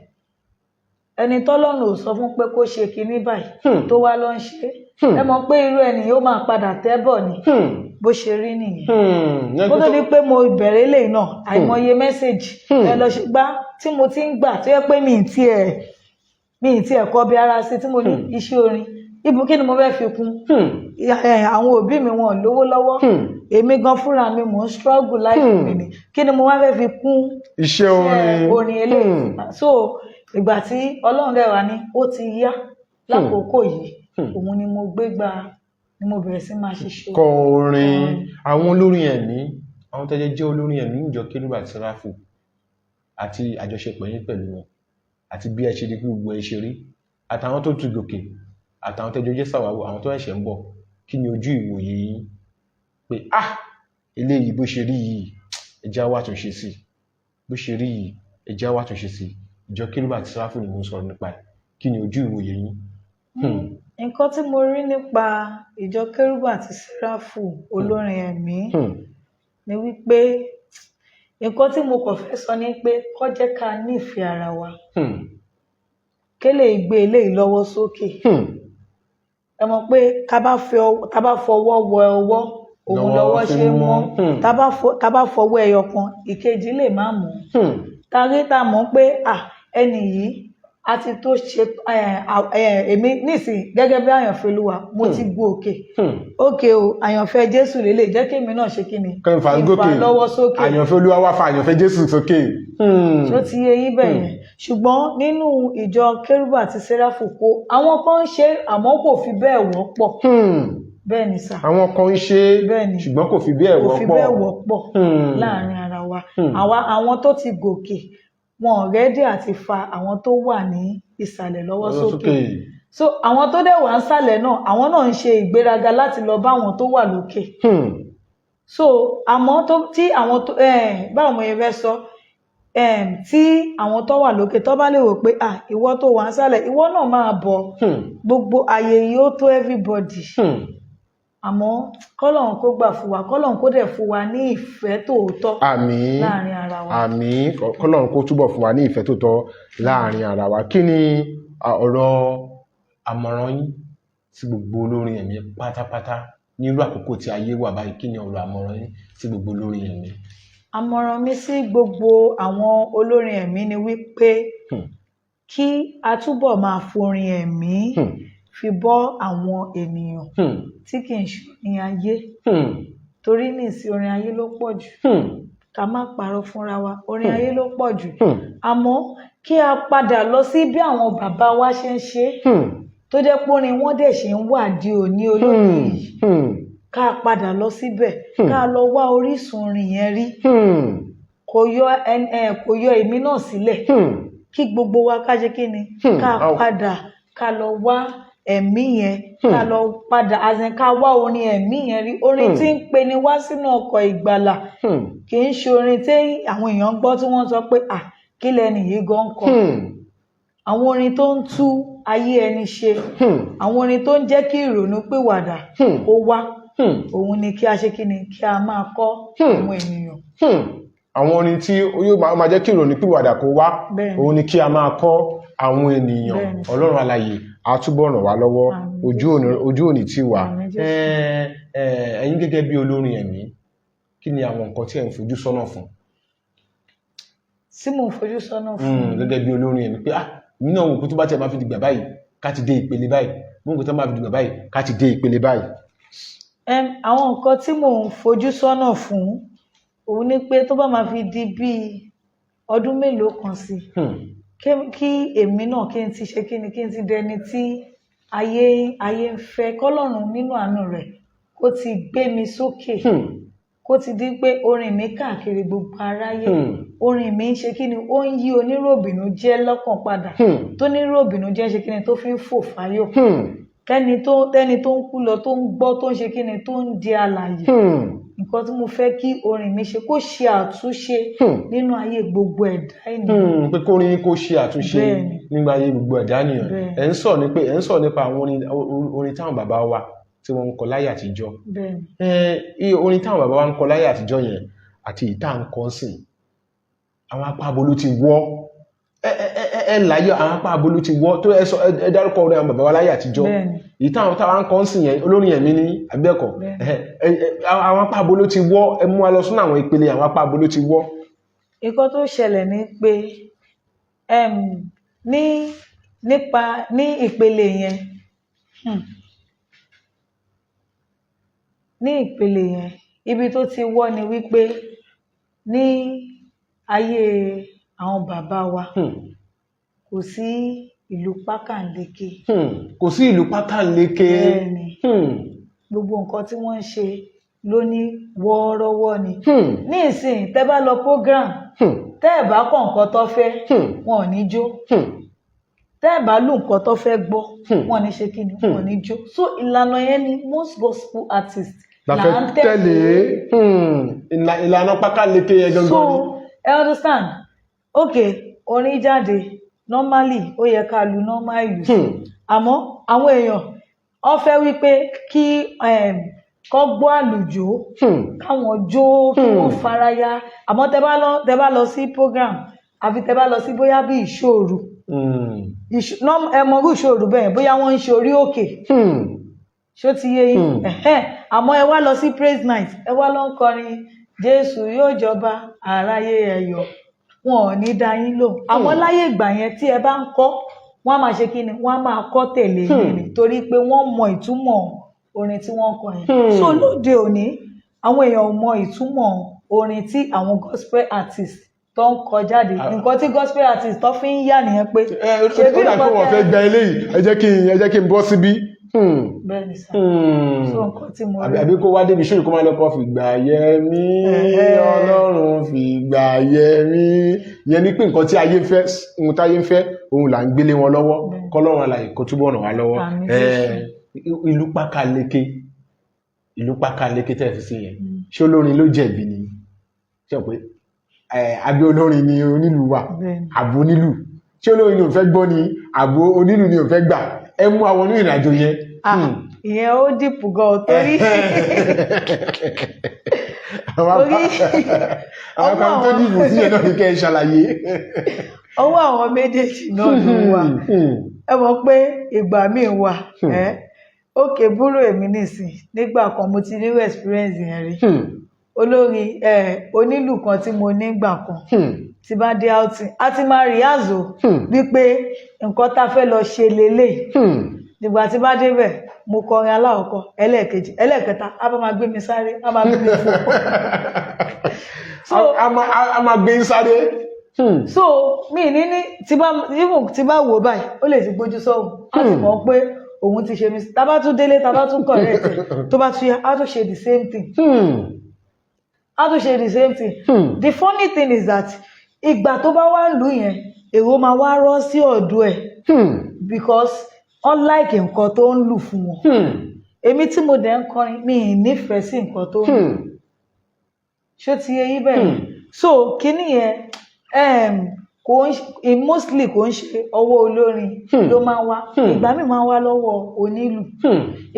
Speaker 2: ẹni tọ́lọ́run ò sọ fún pé kó ṣe kinní báyìí tó wá lọ ń ṣe ẹ mọ̀ pé irú ẹni yóò máa padà tẹ́bọ̀ ni bó ṣe rí nìyẹn kó tó di pé mo bẹ̀rẹ̀ lè náà àìmọye mẹ́sẹ̀gì ẹ lọ ṣe gbá tí mo ti ń gbà tó yẹ pé mi ì tiẹ̀ kọ́ bí ara sí tí mo ní iṣẹ́ orin ibu kí ni mo fẹ́ fi kún àwọn òbí mi wọn lówó lọ́wọ́ èmi gan fúnra mi mò ń struggle life mi ni kí ni mo wá fẹ́ fi kún
Speaker 1: iṣẹ́
Speaker 2: orin eléyìí so ìgbà tí Ọlọ́run rẹ̀ wá ní ó ti yá lákòókò yìí òun ni mo gbégbá ni mo bẹ̀rẹ̀ sí máa ṣiṣẹ́
Speaker 1: kọ orin àwọn olórin ẹ̀mí àwọn tẹ́jẹ́ jẹ́ olórin ẹ̀mí ìjọ Kérúbù àti Séráfù àti àjọṣepọ̀ yín pẹ̀lú wọn àti bí ẹ ṣe di gbogbo ẹ ṣe rí àtàwọn tó tún gòkè àtàwọn tẹjọ jẹ́ sàwáwò àwọn tó ẹ̀ṣẹ̀ ń bọ̀ kí ni ojú ìwòye yín pé eléyìí bó ṣe rí yìí ẹjá wà tún ṣe sí bó ṣe rí yìí ẹjá wà tún ṣe sí ìjọ Kérúbù àti Séráfù ni mo ń sọ̀rọ̀ nípa ẹ̀ kí ni ojú ìwòye yín.
Speaker 2: nǹkan tí mo rí nípa ìjọ Kérúbù àti Séráfù olórin ẹ̀mí ni wípé nǹkan tí mo kàn fẹ́ sọ ni pé kó jẹ́ ká nífẹ̀ẹ́ ara wa kélé gbé eléyìí lọ́wọ́ sókè ẹ mọ̀ pé tá bá fọwọ́ wọ ọwọ́ òun lọ́wọ́ ṣe mọ́ tá bá fọwọ́ ẹyọ kan ìkejì lè má mú tarí tá mọ̀ pé ẹni yìí a ti tó ṣe èmi nísìn gẹ́gẹ́ bí àyànfẹ́ Olúwa mo ti gun òkè o àyànfẹ́ Jésù lélẹ̀ jẹ́ kí èmi náà ṣe kí ni
Speaker 1: ìfà
Speaker 2: lọ́wọ́ sókè
Speaker 1: àyànfẹ́ Olúwa wá fa àyànfẹ́ Jésù sókè.
Speaker 2: tó ti yé yín bẹ́ẹ̀ yẹn ṣùgbọ́n nínú ìjọ Kérúbù àti Séráfù kó àwọn kan ń ṣe àmọ́ kò fi bẹ́ẹ̀ wọ́pọ̀ bẹ́ẹ̀ ni sà
Speaker 1: àwọn kan ń ṣe ṣùgbọ́n kò fi bẹ́ẹ̀
Speaker 2: wọ́pọ̀ láàrin ara wa àwọn tó ti gòkè wọn rẹ́dí àti fa àwọn tó wà ní ìsàlẹ̀ lọ́wọ́ sókè so àwọn tó dẹ̀ wà ń sàlẹ̀ náà àwọn náà ń ṣe ìgbéraga láti lọ bá àwọn tó wà lókè so àmọ́ tí àwọn tó báwo mo yẹ fẹ́ sọ tí àwọn tó wà lókè tó bá lè wò pé ìwọ tó wà ń sàlẹ̀ ìwọ náà máa bọ̀ gbogbo àyè yìí ó tó everybody àmọ́ kọ́lọ́run kó gbà fún wa kọ́lọ́run kó dẹ̀ fún wa ní ìfẹ́ tòótọ́ láàrin ara wa.
Speaker 1: àmín kọ́lọ́run kó túbọ̀ fún wa ní ìfẹ́ tòótọ́ láàrin ara wa. kí ni ọ̀rọ̀ àmọ̀ràn yín sí gbogbo olórin ẹ̀mí pátápátá ní irú àkókò tí ayé wà báyìí kí ni ọ̀rọ̀ àmọ̀ràn yín sí gbogbo olórin ẹ̀mí?
Speaker 2: àmọ̀ràn mi sí gbogbo àwọn olórin ẹ̀mí ni wípé kí a túbọ̀ máa forin ẹ̀mí fi bọ́ àwọn ènìyàn tí kì í ṣe orin ayé torí nìsí orin ayé ló pọ̀ jù ká má parọ́ fúnra wa orin ayé ló pọ̀ jù àmọ́ kí a padà lọ sí bí àwọn bàbá wa ṣe ń ṣe tó jẹ́ pé orin wọn dẹ̀ ṣe ń wà di òní olóògbé yìí ká padà lọ síbẹ̀ ká lọ wá orísun orin yẹn rí kò yọ èmi náà sílẹ̀ kí gbogbo wa ká ṣe kí ni ká padà ká lọ wá ẹ̀mí yẹn ká lọ padà ká wá orin ẹ̀mí yẹn rí orin tí ń pe ni wá sínú ọkọ̀ ìgbàlà kì í ṣe orin tí àwọn èèyàn gbọ́ tí wọ́n sọ pé kí lẹni yìí gan kọ àwọn orin tó ń tú ayé ẹni ṣe àwọn orin tó ń jẹ́ kí ìrònú pìwàdà kó wá òun ni kí a ṣe kí ni kí a máa kọ́ àwọn ènìyàn
Speaker 1: àwọn orin tí yóò máa jẹ́ kí ìrònú pìwàdà kó wá òun ni kí a máa kọ́ àwọn ènìyàn. Ọlọ́run alààyè á túbọ̀ ràn wá lọ́wọ́, ojú òní tí wà. Ẹ̀yin gẹ́gẹ́ bí olórin ẹ̀mí, kí ni àwọn nǹkan tí ẹ̀ ń fojú sọ́nà fún?
Speaker 2: Tí mo ń fojú sọ́nà fún
Speaker 1: gẹ́gẹ́ bí olórin ẹ̀mí pé èmi náà wò pé tó bá tẹ̀ máa fi dìgbà báyìí ká ti dé ìpele báyìí, mo ń pè tó máa fi dìgbà báyìí ká ti dé ìpele báyìí.
Speaker 2: Àwọn nǹkan tí mò ń fojú sọ́nà fún òun ni pé tó bá máa fi di bíi ọdún mélòó kan sí kí èmi náà kí n ti ṣe kí n ti dẹni tí ayé ń fẹ́, kọ́lọ́run nínú àánú rẹ̀ kó ti gbé mi sókè, kó ti di pé orin mi káàkiri gbogbo aráyé, orin mi ń ṣe kí ni ó ń yí oníròbìnújẹ́ lọ́kàn padà, tó níròbìnújẹ́ ṣe kí ni tó fi ń fò fáyọ̀, tẹ́ni tó ń kú lọ tó ń gbọ́ tó ń ṣe kí ni tó ń di alààyè. Nǹkan tí mo fẹ́ kí orin mi ṣe kó ṣe àtúnṣe nínú ayé gbogbo ẹ̀dá ènìyàn.
Speaker 1: Pé kórin yín kó ṣe àtúnṣe nínú ayé gbogbo ẹ̀dá ènìyàn. Ẹ̀ ń sọ nípa àwọn orin táwọn bàbá wa tí wọ́n ń kọ láyé àtijọ́. Orin táwọn bàbá wa ń kọ láyé àtijọ́ yẹn àti ìta ń kọ sí àwọn apá abolú ti wọ́. Láyé àwọn apá abolú ti wọ́ tó ẹ dárúkọ orin àwọn bàbá wa láyé àtijọ́. Ìta táwọn ń kọ sí yẹn olórin ẹ̀mí ní abẹ́ẹ̀kọ́. Àwọn apá abolú ti wọ́, ẹ mú wa lọ sún àwọn ìpele àwọn apá abolú ti wọ́.
Speaker 2: Nǹkan tó ṣẹlẹ̀ ni pé ní ìpele yẹn ibi tó ti wọ́ ni wípé ní ayé àwọn bàbá wa kò sí ìlú pákànleke.
Speaker 1: Kò sí ìlú pákànleke.
Speaker 2: Bẹ́ẹ̀ni. Gbogbo nǹkan tí wọ́n ń ṣe ló ní wọ́ọ́rọ́wọ́ ni. Ní ìsìn tẹ́ bá lọ program tẹ́ ẹ̀ bá kọ nǹkan tó fẹ́ wọn ò ní jó, tẹ́ ẹ̀ bá lù nǹkan tó fẹ́ gbọ́ wọn ò ní ṣe kí ni wọn ò ní jó. So ìlànà yẹn ni most gospel artists là ń tẹ̀lé.
Speaker 1: Ìlànà pákànleke yẹn gangan ni.
Speaker 2: So ẹ understand? Okay, orin jáde normally ó yẹ ká lu normal ìlú sí, àmọ́ àwọn èèyàn wọ́n fẹ́ wípé kí kọ́ gbọ́ àlùjó káwọn jó kí wọ́n faraya, àmọ́ tẹ́ bá lọ sí program àfi tẹ́ bá lọ sí bóyá bí ìṣòro ẹmọrú ìṣòro bẹ́ẹ̀ bóyá wọ́n ń ṣe orí òkè ṣó ti yé yín, àmọ́ ẹ wá lọ sí praise night ẹ wá lọ ń kọrin Jésù yóò jọba àráyé ẹ̀yọ̀, wọn ò ní dá yín lò. Àwọn láyé ìgbà yẹn tí ẹ bá ń kọ́ wọ́n á máa ṣe kí ni wọ́n á máa kọ́ tẹ̀lé yín ni torí pé wọ́n mọ ìtumọ̀ orin tí wọ́n kọ yẹn. So lóde òní àwọn èèyàn ò mọ ìtumọ̀ orin tí àwọn gospel artists tó ń kọ jáde. Nǹkan tí gospel artists tó fi ń yà nìyẹn pé
Speaker 1: ṣe bí nǹkan tẹ́ wọ́n fẹ́ gba eléyìí ẹ jẹ́ kí n bọ́ síbí.
Speaker 2: Bẹ́ẹ̀ni sá. So nǹkan tí mo rí.
Speaker 1: Àbí kó wá débi ṣóyè kó máa lọ́kọ́ fìgbà yẹ mí Ọlọ́run fìgbà yẹ mí. Yẹn ni pé nǹkan tí ayé fẹ́ ohun táyé ń fẹ́ òun là ń gbélé wọn lọ́wọ́ kọ́lọ́run alààyè kó túbọ̀ ràn wá lọ́wọ́. Ìlú pákàleke tẹ́ fi sí yẹn ṣé olórin ló jẹ̀bi ni? Ṣé pé àbí olórin ni onílù wà àbò onílù? Ṣé olórin ni ò fẹ́ gbọ́ ni àbò onílù ni ò fẹ́ gbà? Ẹ mú àwọn onírìn àjò yẹn.
Speaker 2: Ìyẹn ó dìpù gan torí
Speaker 1: àwọn kan tó dìbò sí yẹn náà ní kẹ́ ẹ ṣàlàyé.
Speaker 2: Ọwọ́ àwọn méjèèjì náà ló wà. Ẹ mọ̀ pé ìgbà míì wà ókè búrò èmi nìsín nígbà kan mo ti nírú experience yẹn rí. Olórin onílù kan tí mo nígbà kan tí bá dé outing a ti máa rí àzò wípé nǹkan tá fẹ́ lọ ṣe lélẹ̀. Nígbà tí bá débẹ̀ mo kọrin aláwọ̀kọ́ ẹlẹ́ẹ̀kejì ẹlẹ́ẹ̀kẹta a bá máa gbé mi sáré a máa gbé mi fò.
Speaker 1: a máa gbé yín sáré.
Speaker 2: So mi ní tí bá wò báyìí ó lè ti gbójú sọ́hùn a sì mọ̀ pé òun ti ṣe mi tábà tún délé tábà tún correct tó bá tún yá á tún ṣe the same thing. The funny thing is that ìgbà tó bá wá lù yẹn èrò máa wá rọ́ sí ọ̀dọ̀ ẹ̀ because unlike nǹkan tó ń lù fún wọn èmi tí mo dẹ̀ ń kọrin mi ì nífẹ̀ẹ́ sí nǹkan tó ń lù ṣó ti yé yín bẹ́ẹ̀. So kíní yẹn mostly kò ń ṣe ọwọ́ olórin ló máa wá, ìgbà míì máa wá lọ́wọ́ onílù,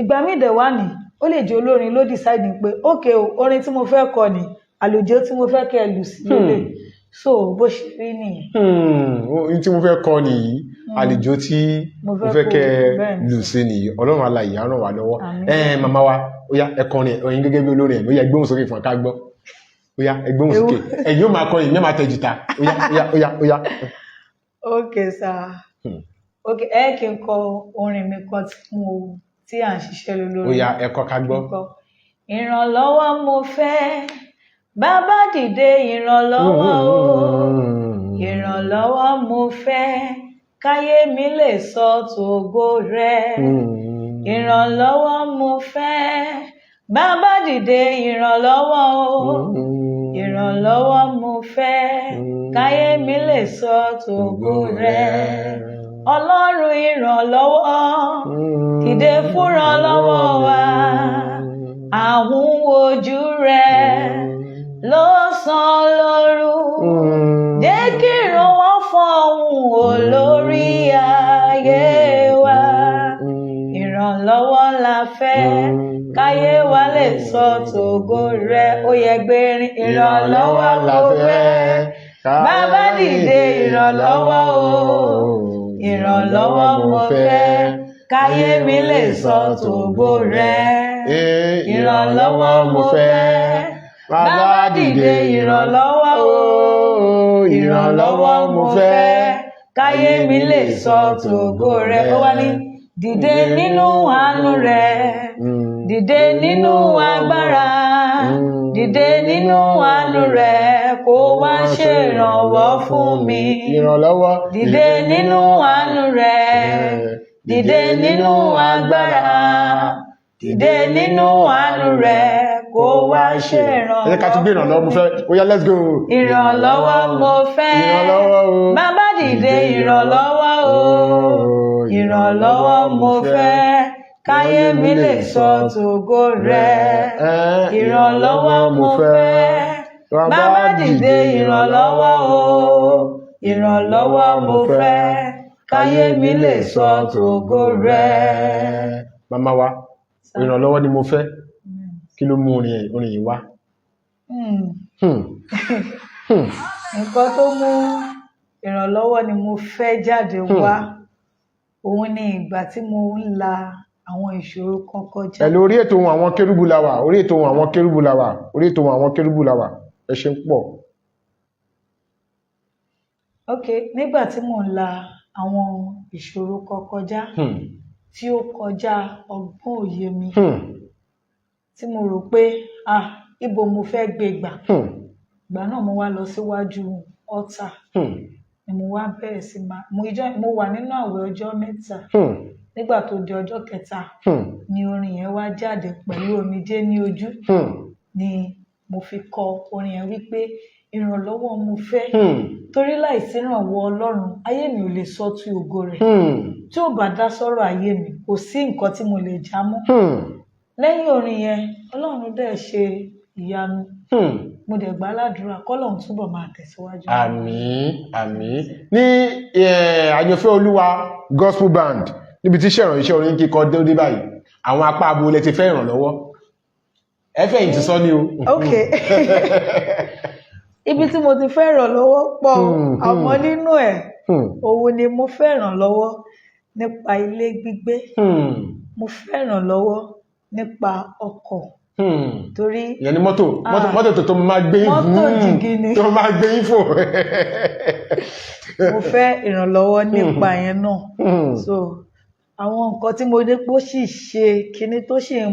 Speaker 2: ìgbà míì dẹ̀ wá ní ó lè jẹ́ olórin ló decide pé okay o orin tí mo fẹ́ kọ ni àlùjọ tí mo fẹ́ kẹ́ lù sí lélẹ̀ so bó ṣe rí nìyẹn.
Speaker 1: Ohun tí mo fẹ́ kọ́ nìyí àlùjọ tí mo fẹ́ kẹ́ lù sí nìyí Ọlọ́run alààyè á ràn wá lọ́wọ́. Màmá wa ó yá ẹ kọrin ẹ̀yin gẹ́gẹ́ bí olórin ẹ̀ ó yá ẹ gbóhùn sókè fún ká gbọ́ ó yá ẹ gbóhùn sókè ẹ̀yin ó máa kọrin ìyẹn máa tẹ jìtá ó yá.
Speaker 2: Okay sir. Okay ẹ kí n kọ orin mi kan tí à ń ṣiṣẹ́ lórí.
Speaker 1: Ó yá ẹ kọ ká gbọ́.
Speaker 2: Ìrànlọ́wọ́ mo fẹ́ bàbá dìde ìrànlọ́wọ́ o ìrànlọ́wọ́ mo fẹ́ káyé mi lè sọ tògo rẹ ìrànlọ́wọ́ mo fẹ́ bàbá dìde ìrànlọ́wọ́ o ìrànlọ́wọ́ mo fẹ́ káyé mi lè sọ tògo rẹ Ọlọ́run ìrànlọ́wọ́ dìde fúnrànlọ́wọ́ wa àwọn ojú rẹ lọ́sàn lóru jẹ́ kí ìrànwọ́ fọhùn olórí ayé wa ìrànlọ́wọ́ la fẹ́ káyé wa lè sọ tògo rẹ ó yẹ gbérin ìrànlọ́wọ́ la fẹ́ bàbá dìde ìrànlọ́wọ́ o ìrànlọ́wọ́ mo fẹ́ káyé mi lè sọ tògo rẹ ìrànlọ́wọ́ mo fẹ́ bàbá dìde ìrànlọ́wọ́ o ìrànlọ́wọ́ mo fẹ́ káyé mi lè sọ tògo rẹ ó wá ní dìde nínú àánú rẹ dìde nínú agbára dìde nínú àánú rẹ kó wá ṣèrànwọ́ fún mi
Speaker 1: ìrànlọ́wọ́
Speaker 2: dìde nínú àánú rẹ dìde nínú agbára dìde nínú àánú rẹ kó wá ṣèrànwọ́.
Speaker 1: Ẹ ká tún gbé ìrànlọ́wọ́ mo fẹ́ ó yá let's go.
Speaker 2: Ìrànlọ́wọ́ mo fẹ́ bàbá dìde ìrànlọ́wọ́ o ìrànlọ́wọ́ mo fẹ́ káyé mi lè sọ tògo rẹ ìrànlọ́wọ́ mo fẹ́ bàbá dìde ìrànlọ́wọ́ o ìrànlọ́wọ́ mo fẹ́ káyé mi lè sọ tògo rẹ.
Speaker 1: Màmá wa ìrànlọ́wọ́ ni mo fẹ́ kí ló mú orin yìí wá.
Speaker 2: Nǹkan tó mú ìrànlọ́wọ́ ni mo fẹ́ jáde wá òun ni ìgbà tí mo ń la àwọn ìṣòro kan kọjá.
Speaker 1: Ẹ lórí ètò ohùn àwọn kérúbù la wà orí ètò ohùn àwọn kérúbù la wà orí ètò ohùn àwọn kérúbù la wà ẹ ṣe ń pọ̀.
Speaker 2: Ok nígbà tí mo ń la àwọn ìṣòro kan kọjá tí ó kọjá ọgbọ́n òye mi tí mo rò pé ibo mo fẹ́ gbé gbà ìgbà náà mo wá lọ síwájú ọ̀tà ni mo wá bẹ̀rẹ̀ sí mo wà nínú àwẹ̀ ọjọ́ 3 nígbà tó di ọjọ́ 3 ni orin yẹn wá jáde pẹ̀lú omijé ní ojú ni mo fi kọ orin yẹn wípé ìrànlọ́wọ́ mo fẹ́ torí láìsí ìrànwọ́ Ọlọ́run ayé mi ò lè sọ tú ògo rẹ̀ tí ò bá dá sọ́rọ̀ ayé mi kò sí nǹkan tí mo lè já mọ́ lẹ́yìn orin yẹn Ọlọ́run dẹ̀ ṣe ìyanu mo dẹ̀ gbà ládùúrà kọ́lọ́run túbọ̀ máa tẹ̀síwájú.
Speaker 1: Àmín àmín ní àyànfẹ́ Olúwa gospel band níbi tí iṣẹ́ orin kíkọ dé báyìí àwọn apá abo lẹ ti fẹ́ ìrànlọ́wọ́ ẹ fẹ́ yìí ti sọ ní o.
Speaker 2: ok ibi tí mo ti fẹ́ ìrànlọ́wọ́ pọ̀ àmọ́ nínú ẹ̀ òun ni mo fẹ́ ìrànlọ́wọ́ nípa ilé gbígbé mo fẹ́ ìrànlọ́wọ́ nípa ọkọ̀ torí
Speaker 1: ìyẹn ni mọ́tò tó máa gbé yín tó máa gbé yín fò.
Speaker 2: mo fẹ́ ìrànlọ́wọ́ nípa yẹn náà so àwọn nǹkan tí mo dé pé ó sì ṣe kinní tó sì ń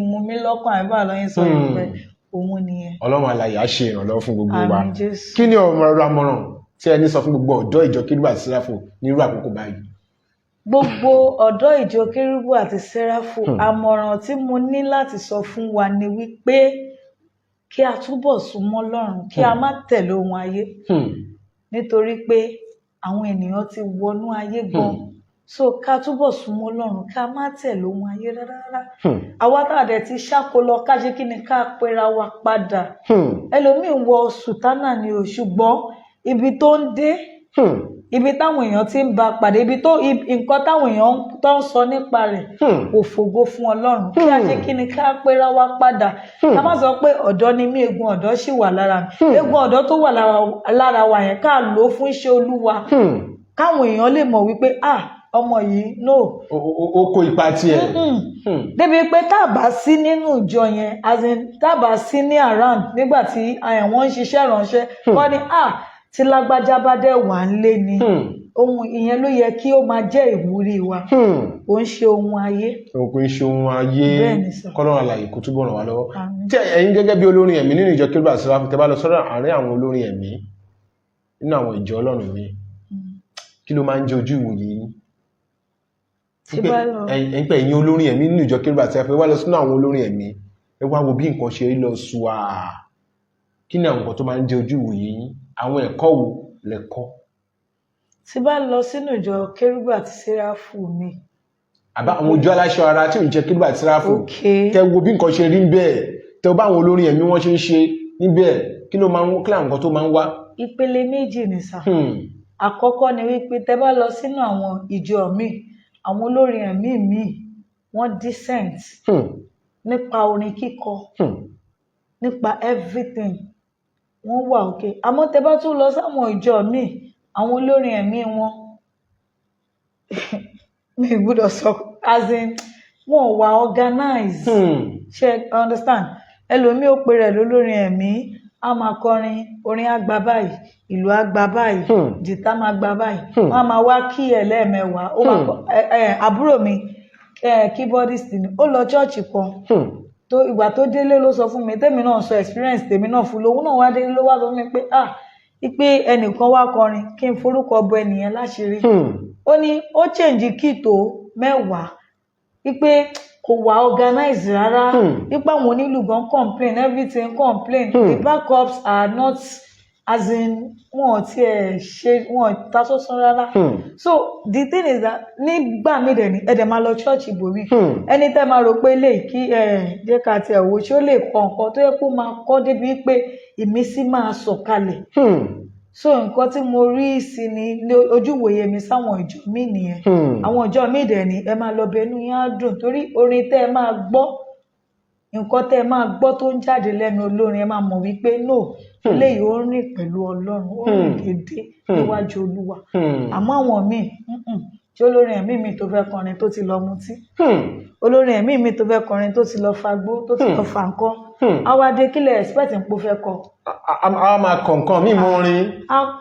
Speaker 2: mú mi lọ́kàn àbí àlọ́yìn sọ ìpẹ́ òun nìyẹn.
Speaker 1: Ọlọ́run alààyè á ṣe ìrànlọ́wọ́ fún gbogbo wa kí ni ọ̀rọ̀ àmọ̀ràn tí ẹni sọ fún gbogbo ọ̀dọ́ ìjọ Kérúbù àti Séráfù nírú àkókò báyìí.
Speaker 2: Gbogbo ọ̀dọ́ ìjọ Kérúbù àti Séráfù àmọ̀ràn tí mo ní láti sọ fún wa ni wípé kí a túbọ̀ súnmọ́ Ọlọ́run kí a má tẹ̀lé ohun ayé nítorí pé àwọn ènìyàn ti wọnú ayé gan so ká túbọ̀ súnmọ́ Ọlọ́run ká má tẹ̀lé ohun ayé rárá àwa tá a dẹ̀ ti ṣáko lọ ká ṣe kí ni ká pera wa padà ẹlòmíín wọ sùtánà ni o ṣùgbọ́n ibi tó ń dé ibi táwọn èèyàn ti ń bá pàdé ibi tó nǹkan táwọn èèyàn tó ń sọ nípa rẹ̀ kò fògo fún Ọlọ́run kí a ṣe kí ni ká péra wá padà ká má sọ pé ọ̀dọ́ ni mí egun ọ̀dọ́ sì wà lára mi egun ọ̀dọ́ tó wà lára wa yẹn ká lò ó fún iṣẹ́ Olúwa káwọn èèyàn lè mọ̀ wípé ọmọ yìí no
Speaker 1: ó kó ipa tiẹ̀
Speaker 2: débi pé tá a bá sí nínú ìjọ yẹn as in tá a bá sí ní around nígbà tí wọ́n ń ṣiṣẹ́ ìránṣẹ́ wọ́n ní tí lágbájá bá dẹ̀ wà ń lé ni ohun ìyẹn ló yẹ kí ó máa jẹ́ ìwúrí wa ó ń ṣe ohun ayé
Speaker 1: òun ṣe ohun ayé kọ́lọ́run àlàyé kó túbọ̀ ràn wá lọ́wọ́ tí ẹ̀yin gẹ́gẹ́ bí olórin ẹ̀mí nínú ìjọ Kérúbù àti Séráfù tẹ́ bá lọ sọ́dọ̀ àárín àwọn olórin ẹ̀mí nínú àwọn ìjọ Ọlọ́run mi kí ló máa ń jẹ ojú ìwòye yín ẹ̀yin pé ẹ̀yin olórin ẹ̀mí nínú ìjọ Kérúbù àti Séráfù wá lọ sínú àwọn olórin ẹ̀mí ẹ wá wo bí nǹkan ṣe rí lọ sùá kí ni àwọn nǹkan tó máa ń jẹ ojú ìwòye yín àwọn ẹ̀kọ́ wo lẹ́kọ́
Speaker 2: tí bá lọ sínú ìjọ Kérúbù àti Séráfù mi
Speaker 1: àbá àwọn ojú aláṣọ ara tí ò ń jẹ Kérúbù àti Séráfù tẹ wo bí nǹkan ṣe rí bẹ́ẹ̀ tẹ bá àwọn olórin ẹ̀mí wọ́n ṣe ń ṣe níbẹ̀ kí ló máa ń kí àwọn nǹkan tó máa ń wá.
Speaker 2: ìpele méjì ni sà àkọ́kọ́ ni wípé tẹ bá lọ sínú àwọn ìjọ mi àwọn olórin ẹ̀mí mi wọ́n decent nípa orin kíkọ nípa everything wọ́n wà okay àmọ́ tẹ bá tún lọ sáwọn ìjọ mi àwọn olórin ẹ̀mí wọn mi gbọ́dọ̀ sọ as in wọ́n wà organized ṣe understand ẹlòmíì ó pe rẹ̀ lólórin ẹ̀mí a máa kọrin orin àgbà báyìí ìlú àgbà báyìí jìtá máa gbà báyìí wọ́n á máa wá kí ẹ̀ lẹ́ẹ̀mẹwàá ó máa kọ àbúrò mi keyboardist ni ó lọ chọ́ọ̀chì kan tó ìgbà tó délé ló sọ fún mi tèmi náà sọ experience tèmi náà fún lòun náà wá délé ló wá sọ fún mi pé ipe ẹnìkan wá kọrin kí n forúkọ bọ ẹnìyẹn láṣìírí ó ní ó change key tó 10 ipe kò wá organize rárá ipa àwọn onílù gan complain everything complain the backups are not as in wọn ti ṣe wọn ta sọsọ rárá so the thing is that nígbà mí dẹ̀ ni ẹ̀dẹ̀ máa lọ church ibòmí ẹni tẹ́ máa rò pé lè kí jẹ́ ká tiẹ̀ wò ṣé ó lè kọ nǹkan tó yẹ kó máa kọ́ débi pé ìmísí máa sọ̀kalẹ̀ so nǹkan tí mo rí sí ni ojúwòye mi sáwọn ìjọ mi nìyẹn àwọn ìjọ mi dẹ̀ ni ẹ máa lọ bẹnu yín á dùn torí orin tẹ́ ẹ máa gbọ́ nǹkan tẹ́ ẹ máa gbọ́ tó ń jáde lẹ́nu olórin ẹ máa mọ̀ wípé no eléyìí ó rìn pẹ̀lú Ọlọ́run ó rìn déédéé níwájú Olúwa àmọ́ àwọn míì tí olórin ẹ̀mí mi tó fẹ́ kọrin tó ti lọ mutí olórin ẹ̀mí mi tó fẹ́ kọrin tó ti lọ fagbó tó ti lọ fa nǹkan awádé kílẹ̀ expect ń pò fẹ́ kọ.
Speaker 1: a máa kọ nǹkan míì mú orin.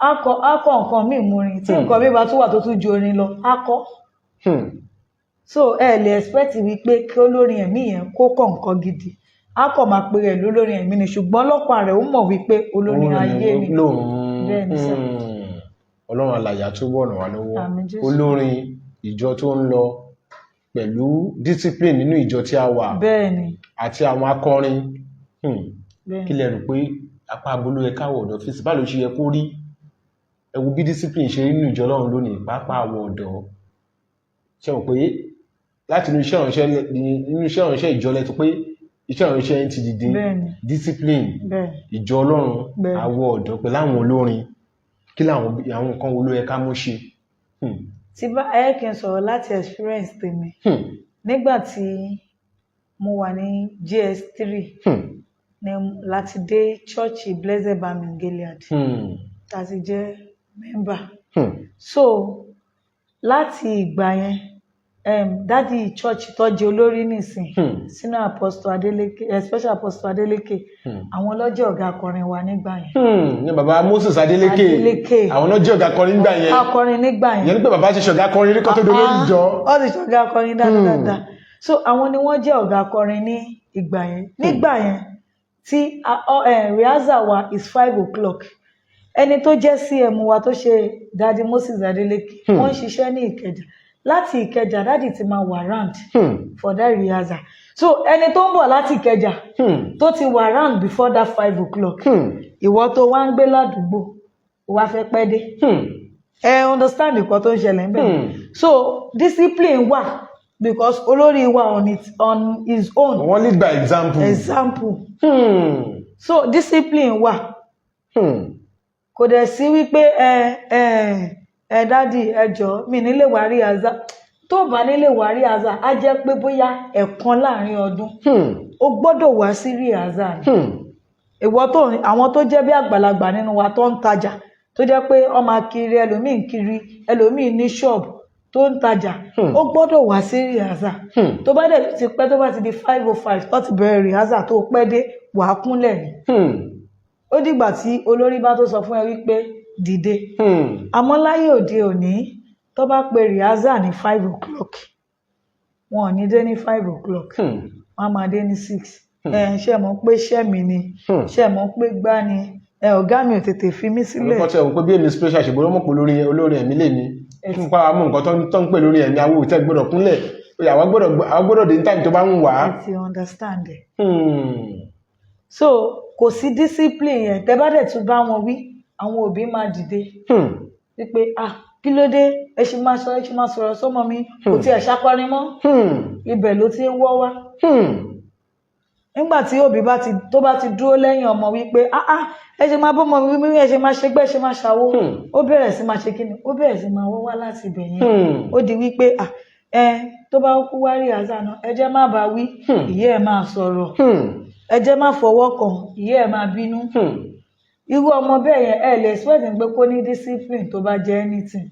Speaker 2: a kọ nǹkan míì mú orin tí nǹkan bí ba tún wà tó tún ju orin lọ a kọ. so ẹ lè expect wípé kí olórin ẹ̀mí yẹn kó kọ nǹkan gidi a kọ máa pe rẹ̀ lólórin ẹ̀mí ni ṣùgbọ́n lọ́pàá rẹ̀ ó mọ̀ wípé olórin ayé ni bẹ́ẹ̀ ni sẹ́.
Speaker 1: Ọlọ́run alàyà tó bọ̀ ràn wá lọ́wọ́ olórin ìjọ tó ń lọ pẹ̀lú discipline nínú ìjọ tí a wà àti àwọn akọrin kí lẹ rò pé apá abolú ẹ káwọ̀ ọ̀dọ̀ fèsì báwo ló ṣe yẹ kó rí ẹ wo bí discipline ṣe rí nínú ìjọ Ọlọ́run lónìí pàápàá àwọn ọ̀dọ́ ṣe rò pé láti inú iṣẹ́ ìránṣẹ́ ìjọ lẹ́tọ̀ pé iṣẹ́ ìránṣẹ́ ń ti dìde discipline ìjọ Ọlọ́run àwọn ọ̀dọ́ pẹ̀lú àwọn olórin kí láwọn nǹkan wo ló yẹ ká mú ṣe.
Speaker 2: tí bá kí n sọ̀rọ̀ láti experience tèmi nígbà tí mo wà ní JS3 ni láti dé chọ́ọ̀chì Blessed Barmin Gilead láti jẹ́ mẹ́mbà so láti ìgbà yẹn dádì chọ́ọ̀chì tó jẹ́ olórí nìsín sínú Apostle Adeleke special Apostle Adeleke àwọn lọ́jọ́ ọ̀gá akọrin wa nígbà yẹn.
Speaker 1: ní bàbá Moses Adeleke àwọn lọ́jọ́ ọ̀gá akọrin nígbà yẹn.
Speaker 2: akọrin nígbà yẹn.
Speaker 1: yẹn ní pé bàbá ti ṣọ̀gá akọrin rí kó tó dolórí ìjọ.
Speaker 2: ó ti ṣọ̀gá akọrin dáadáa so àwọn ni wọ́n jẹ́ ọ̀gá akọrin ní ìgbà yẹn nígbà yẹn tí rehearsal wa is 5 o'clock ẹni tó jẹ́ CM wa tó ṣe dádì Moses Adeleke wọ́n ń ṣiṣẹ́ ní Ìkẹjà láti Ìkẹjà dádì ti máa wà round for that rehearsal so ẹni tó ń bọ̀ láti Ìkẹjà tó ti wà round before that 5 o'clock ìwọ tó wá ń gbé ládùúgbò wá fẹ́ pẹ́ dé understand nǹkan tó ń ṣẹlẹ̀ ń bẹ̀ so discipline wà because olórí wa on his own
Speaker 1: wọ́n lead by example
Speaker 2: so discipline wà kò dẹ̀ sí wípé dádì ẹ jọ̀ọ́ mi nílé wá rí àzá tó bá nílé wá rí àzá á jẹ́ pé bóyá ẹ̀kan láàrin ọdún ó gbọ́dọ̀ wá sí rí àzá ni ìwọ tó àwọn tó jẹ́ bí àgbàlagbà nínú wa tó ń tajà tó jẹ́ pé ó máa kiri ẹlòmíì kiri ẹlòmíì ní ṣọ́ọ̀bù tó ń tajà ó gbọ́dọ̀ wá sí rìhásà tó bá dẹ̀ ti pẹ́ tó bá ti di 5:05 tó ti bẹ̀rẹ̀ rìhásà tó pẹ́ dé wàá kúnlẹ̀ ni ó dìgbà tí olórí bá tó sọ fún ẹ wípé dìde àmọ́ láyé òde òní tó bá pe rìhásà ní 5 o'clock wọn ò ní dé ní 5 o'clock wọn á máa dé ní 6 ṣe mọ̀ pé ṣẹ́ mi ni ṣe mọ̀ pé gbá ni ọ̀gá mi ò tètè fi mí sílẹ̀.
Speaker 1: olùkọ́ tẹ̀ wọ́n pé bí èmi special ṣe gbọ́dọ̀ mọ̀ pé olórin ẹ̀mí lè ní fún pa àmọ́ nǹkan tó ń pè lórí ẹ̀mí awó tẹ́ gbọ́dọ̀ kúnlẹ̀ àwọn gbọ́dọ̀ dé ní time tó bá ń wà á.
Speaker 2: ẹ ti understand ẹ. so kò sí discipline yẹn tẹ́ bá dẹ̀ tún bá wọn wí àwọn òbí máa dìde wípé kí ló dé ẹ ṣe máa sọ̀rọ̀ sọ́mọ mi kò tiẹ̀ ṣàkọrin mọ́ ibẹ̀ ló ti ń wọ́ wá nígbà tí òbí tó bá ti dúró lẹ́yìn ọmọ wípé ẹ ṣe máa bọ́mọ wípé ẹ ṣe máa ṣègbè ṣe máa ṣàwó ó bẹ̀rẹ̀ sí máa ṣe kíni ó bẹ̀rẹ̀ sí máa wọ́ wá láti ibẹ̀ yẹn ó di wípé tó bá kú wá rí àzá náà ẹ jẹ́ má bá wí ìyá ẹ̀ máa sọ̀rọ̀ ẹ jẹ́ má fọwọ́ kàn ìyá ẹ̀ máa bínú irú ọmọ bẹ́ẹ̀ yẹn ẹ lè expect pé kó ní discipline tó bá jẹ́ anything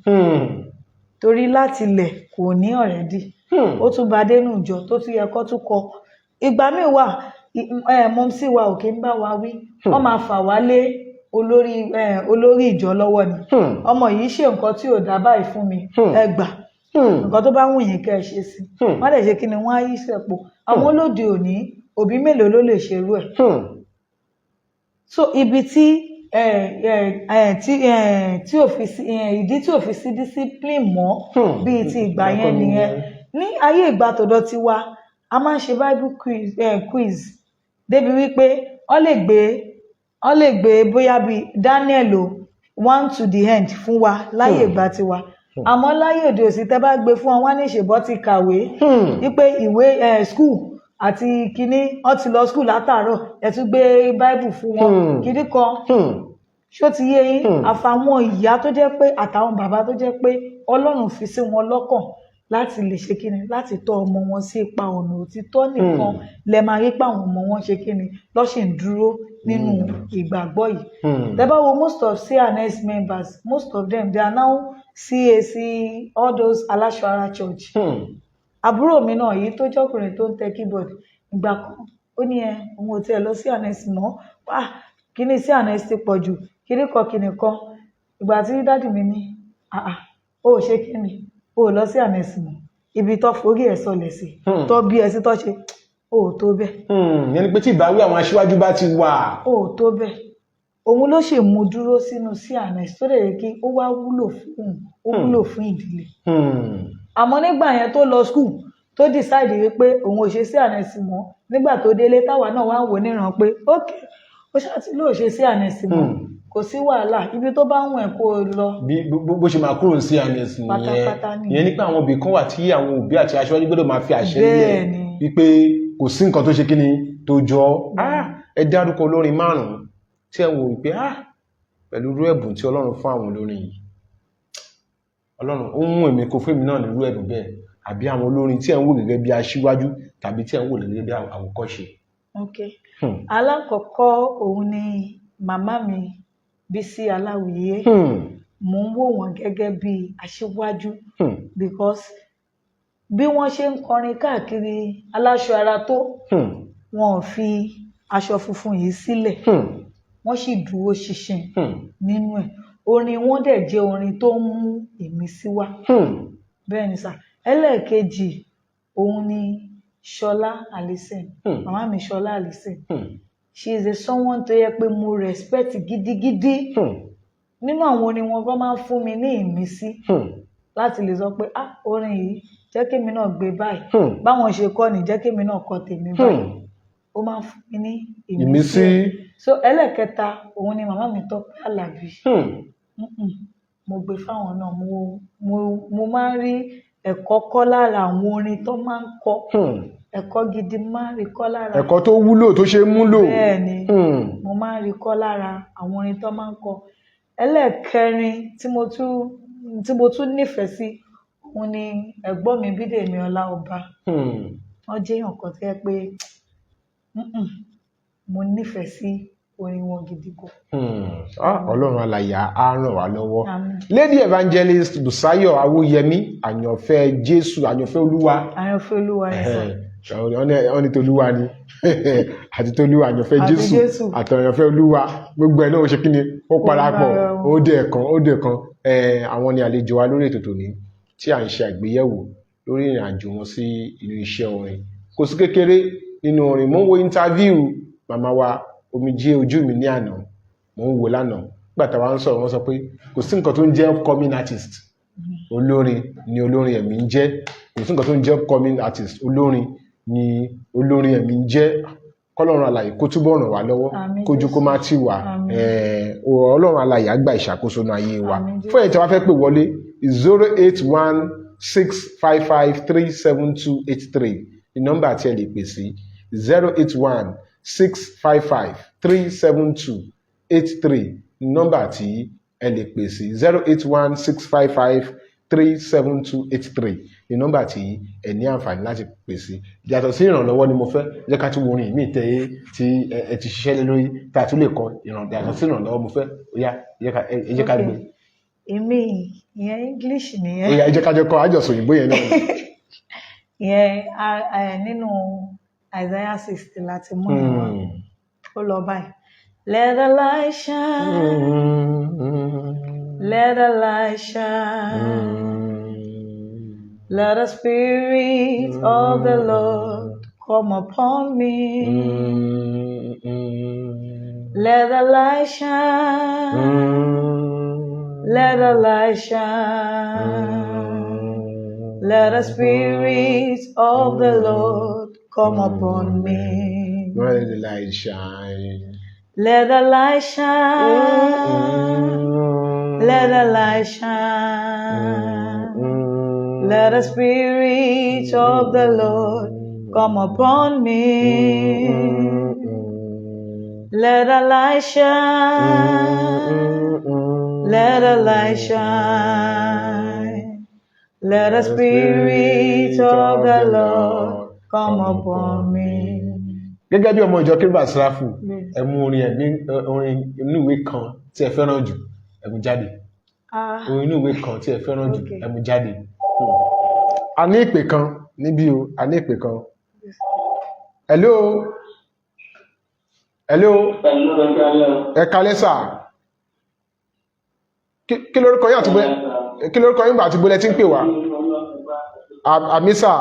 Speaker 2: torí láti lẹ̀ kò ní already ó tún bá dénú ìjọ tó tún yẹ kó tún kọ ìgbà míì wà mọ́mísí wa ò kí ń bá wa wí wọ́n máa fà wá lé olórí ìjọ lọ́wọ́ ni ọmọ yìí ṣe nǹkan tí ò dá báyìí fún mi ẹ gbà nǹkan tó bá wù yín kẹ́ ẹ ṣe sí wọ́n lè ṣe kí ni wọ́n á yí sẹ̀pọ̀ àwọn olóde òní òbí mélòó ló lè ṣerú ẹ̀ so ibi tí ìdí tí ò fi sí discipline mọ́ bíi ti ìgbà yẹn nìyẹn ní ayé ìgbà tọ̀dọ̀ ti wa a máa ń ṣe bible quiz débi wípé wọ́n lè gbé bóyá bíi Daniel 1 to the end fún wa láyé ìgbà tiwa àmọ́ láyé òde òsì tẹ́ bá gbé fún wọn wá ní ìṣèbọ́ ti kàwé wípé ìwé school àti kíní wọ́n ti lọ school látàárọ̀ ẹ tún gbé bible fún wọn kíní kan ṣó ti yé yín àfàwọn ìyá tó jẹ́ pé àtàwọn bàbá tó jẹ́ pé Ọlọ́run fi sí wọn lọ́kàn láti lè ṣe kíni láti tọ́ ọmọ wọn sí ipa ọ̀nà òtítọ́ nìkan lẹ máa rí pa àwọn ọmọ wọn ṣe kíni lọ́sẹ̀ ń dúró nínú ìgbàgbọ́ yìí. Tẹ́bá wo most of CNS members most of them they are now CAC all those Aláṣọara church. Àbúrò mi náà yìí tó jọkùnrin tó ń tẹ keyboard ìgbà kan ó ní òun ò tiẹ̀ lọ CNS mọ́ kíní CNS ti pọ̀ jù kíní kan ìgbà tí dádì mi ní ó ṣe kíni ó lọ sí àmẹ́sì mọ́ ibi tó forí ẹ̀ sọlẹ̀ sí tó bí ẹ sí tó ṣe ó tó bẹ́ẹ̀.
Speaker 1: yẹn ni pé tí ìbáwí àwọn aṣíwájú bá ti wà.
Speaker 2: ó tó bẹ́ẹ̀ òun ló ṣe mú dúró sínú sí àmẹ́sì tó lè yẹ kí ó wá wúlò fún ìdílé. àmọ́ nígbà yẹn tó lọ skul tó decide wípé òun ò ṣe sí àmẹ́sì mọ́ nígbà tó délé táwa náà wá wò níran pé ok ó ṣáàtì lóò ṣe sí àmẹ́sì mọ́ kò sí wàhálà ibi tó bá wùn ẹ́ kó o lọ.
Speaker 1: bó ṣe máa kúrò sí àmẹ́s nìyẹn ìyẹn nípa àwọn òbí kan wà tí àwọn òbí àti aṣọ́jú gbọ́dọ̀ máa fi àṣẹ nílẹ̀ wípé kò sí nǹkan tó ṣe kí ni tó jọ ẹ dárúkọ olórin 5 tí ẹ wò wípé pẹ̀lú irú ẹ̀bùn tí Ọlọ́run fún àwọn olórin yìí Ọlọ́run ó mú èmi kò fún èmi náà nírú ẹ̀bùn bẹ́ẹ̀ àbí àwọn olórin tí ẹ ń wò gẹ́gẹ́ bí aṣíwájú tàbí tí ẹ ń wò gẹ́gẹ́ bí àwòkọ́ṣe.
Speaker 2: alákọ̀ọ́kọ́ òun ni màmá mi Bísí Aláwìyé mò ń wò wọ́n gẹ́gẹ́ bí aṣíwájú because bí wọ́n ṣe ń kọrin káàkiri Aláṣọara tó wọn ò fi aṣọ funfun yìí sílẹ̀ wọ́n sì dúró ṣinṣin nínú ẹ̀ orin wọn dẹ̀ jẹ́ orin tó ń mú ìmísí wá bẹ́ẹ̀ ni sà ẹlẹ́ẹ̀kejì òun ni Ṣọlá Allyson màmá mi Ṣọlá Allyson she is a someone tó yẹ pé mo respect gidigidi nínú àwọn orin wọn bá máa ń fún mi ní ìmísí láti lè sọ pé orin yìí jẹ́ kémi náà gbé báyìí báwọn ṣe kọ́ ni jẹ́ kémi náà kọ tèmi báyìí ó máa ń fún mi ní ìmísí so ẹlẹ́ẹ̀kẹta òun ni màmá mi Tọ́pẹ́ Àlàbí mo gbé fáwọn náà mo máa ń rí ẹ̀kọ́ kọ́ lára àwọn orin tó máa ń kọ ẹ̀kọ́ gidi máa ń rí kọ́ lára
Speaker 1: ẹ̀kọ́ tó wúlò tó ṣe múlò
Speaker 2: bẹ́ẹ̀ ni mo máa ń rí kọ́ lára àwọn orin tó máa ń kọ ẹlẹ́ẹ̀kẹrin tí mo tún tí mo tún nífẹ̀ẹ́ sí òun ni ẹ̀gbọ́n mi Bídèmí Ọláọba. Wọ́n jẹ́ èèyàn kan tó yẹ pé mo nífẹ̀ẹ́ sí orin wọn gidi gan.
Speaker 1: Ọlọ́run alààyè á ràn wá lọ́wọ́. Lady Evangelist Bùsáyọ̀ Awóyẹmí, àyànfẹ́ Jésù, àyànfẹ́ Olúwa.
Speaker 2: Àyànfẹ́ Olúwa ẹ̀sán.
Speaker 1: Wọ́n ní tolúwa ni àti tolúwa, àyànfẹ́ Jésù àti àyànfẹ́ Olúwa, gbogbo ẹ̀ náà ó ṣe kí ni ó parapọ̀, ó dé kan. Àwọn ni àlejò wa lórí ètò tòní tí à ń ṣe àgbéyẹ̀wò lórí ìrìn àjò wọn sí inú iṣẹ́ orin. Kò sí kékeré nínú orin. Mo ń wo interview màmá wa Omijé Ojú Mi ní àná, mo ń wo lánàá nígbà táwa ń sọ̀rọ̀, wọ́n sọ pé kò sí nǹkan tó ń jẹ́ upcoming artist, olórin ni olórin ẹ̀mí ń jẹ́. Kò sí nǹkan tó ń jẹ́ upcoming artist, olórin ni olórin ẹ̀mí ń jẹ́. Kọ́lọ́run alààyè kó túbọ̀ ràn wá lọ́wọ́, kójú kó má tì wá. Ọlọ́run alààyè á gba ìṣàkóso náà ayé wa. Fún ẹ̀yin tí wàá fẹ́ pè wọlé 08165537283 ní nọ́mbà tí ẹ lè pè sí 08165537283 ní nọ́mbà tí ẹ lè pè sí 08165537283 ní nọ́mbà tí ẹ ní àǹfààní láti pè sí. Yàtọ̀ sí ìrànlọ́wọ́ ni mo fẹ́ jẹ́ ká tún wo orin míì tẹ́ tí ẹ ti ṣiṣẹ́ lé lórí tá a tún lè kọ yàtọ̀ sí ìrànlọ́wọ́ mo fẹ́. Ó yá ẹ jẹ́ ká gbé.
Speaker 2: Èmi ìyẹn English nìyẹn.
Speaker 1: Ó yá ẹ jẹ́ ká jọ kọ àjọsọ òyìnbó yẹn náà.
Speaker 2: Ìyẹn nínú Isaiah 60 láti mú ìwà. Ó lọ báyìí. Let the light shine, let the light shine, let the Spirit of the Lord come upon me. Let the light shine, let the light shine, let the Spirit of the Lord come upon me.
Speaker 1: Let the light shine.
Speaker 2: Let the light shine, let the light shine, let the Spirit of the Lord come upon me. Let the light shine, let the light shine, let the Spirit of the Lord come upon me.
Speaker 1: Gẹ́gẹ́ bí ọmọ ìjọ Kérúbù àti Séráfù, ẹ mú orin inú ìwé kan tí ẹ fẹ́ràn jù, ẹ mú jáde. Orin inú ìwé kan tí ẹ fẹ́ràn jù, ẹ mú jáde. A ní ìpè kan níbí o, a ní ìpè kan. Hello. Ẹ kálẹ́ sà. Kí lórúkọ yín àti bólẹ̀ tí ń pè wá? Àmì sà.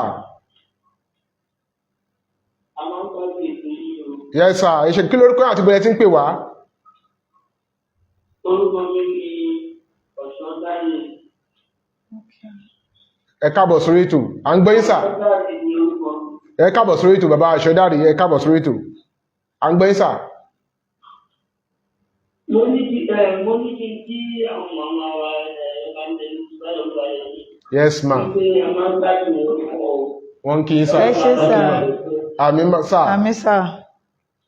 Speaker 1: Yes sir, ẹ ṣé, kí lórúkọ yín àti bólẹ̀ tí ń pè wá?
Speaker 3: Orúkọ mi ni Ọ̀ṣọ́dáyé.
Speaker 1: Ẹ káàbọ̀ sórí ètò, à ń gbọ́ yín sà. Ẹ káàbọ̀ sórí ètò bàbá Ọ̀ṣọ́dáre, ẹ káàbọ̀ sórí ètò, à ń gbọ́ yín sà.
Speaker 3: Mo ní kí n kí àwọn màmá wa Evangelist Báyọ̀ Báyọ̀.
Speaker 1: Yes ma. Wọ́n kí yín sà.
Speaker 2: Ẹ ṣé sà.
Speaker 1: Àmì sà.
Speaker 2: Àmì sà.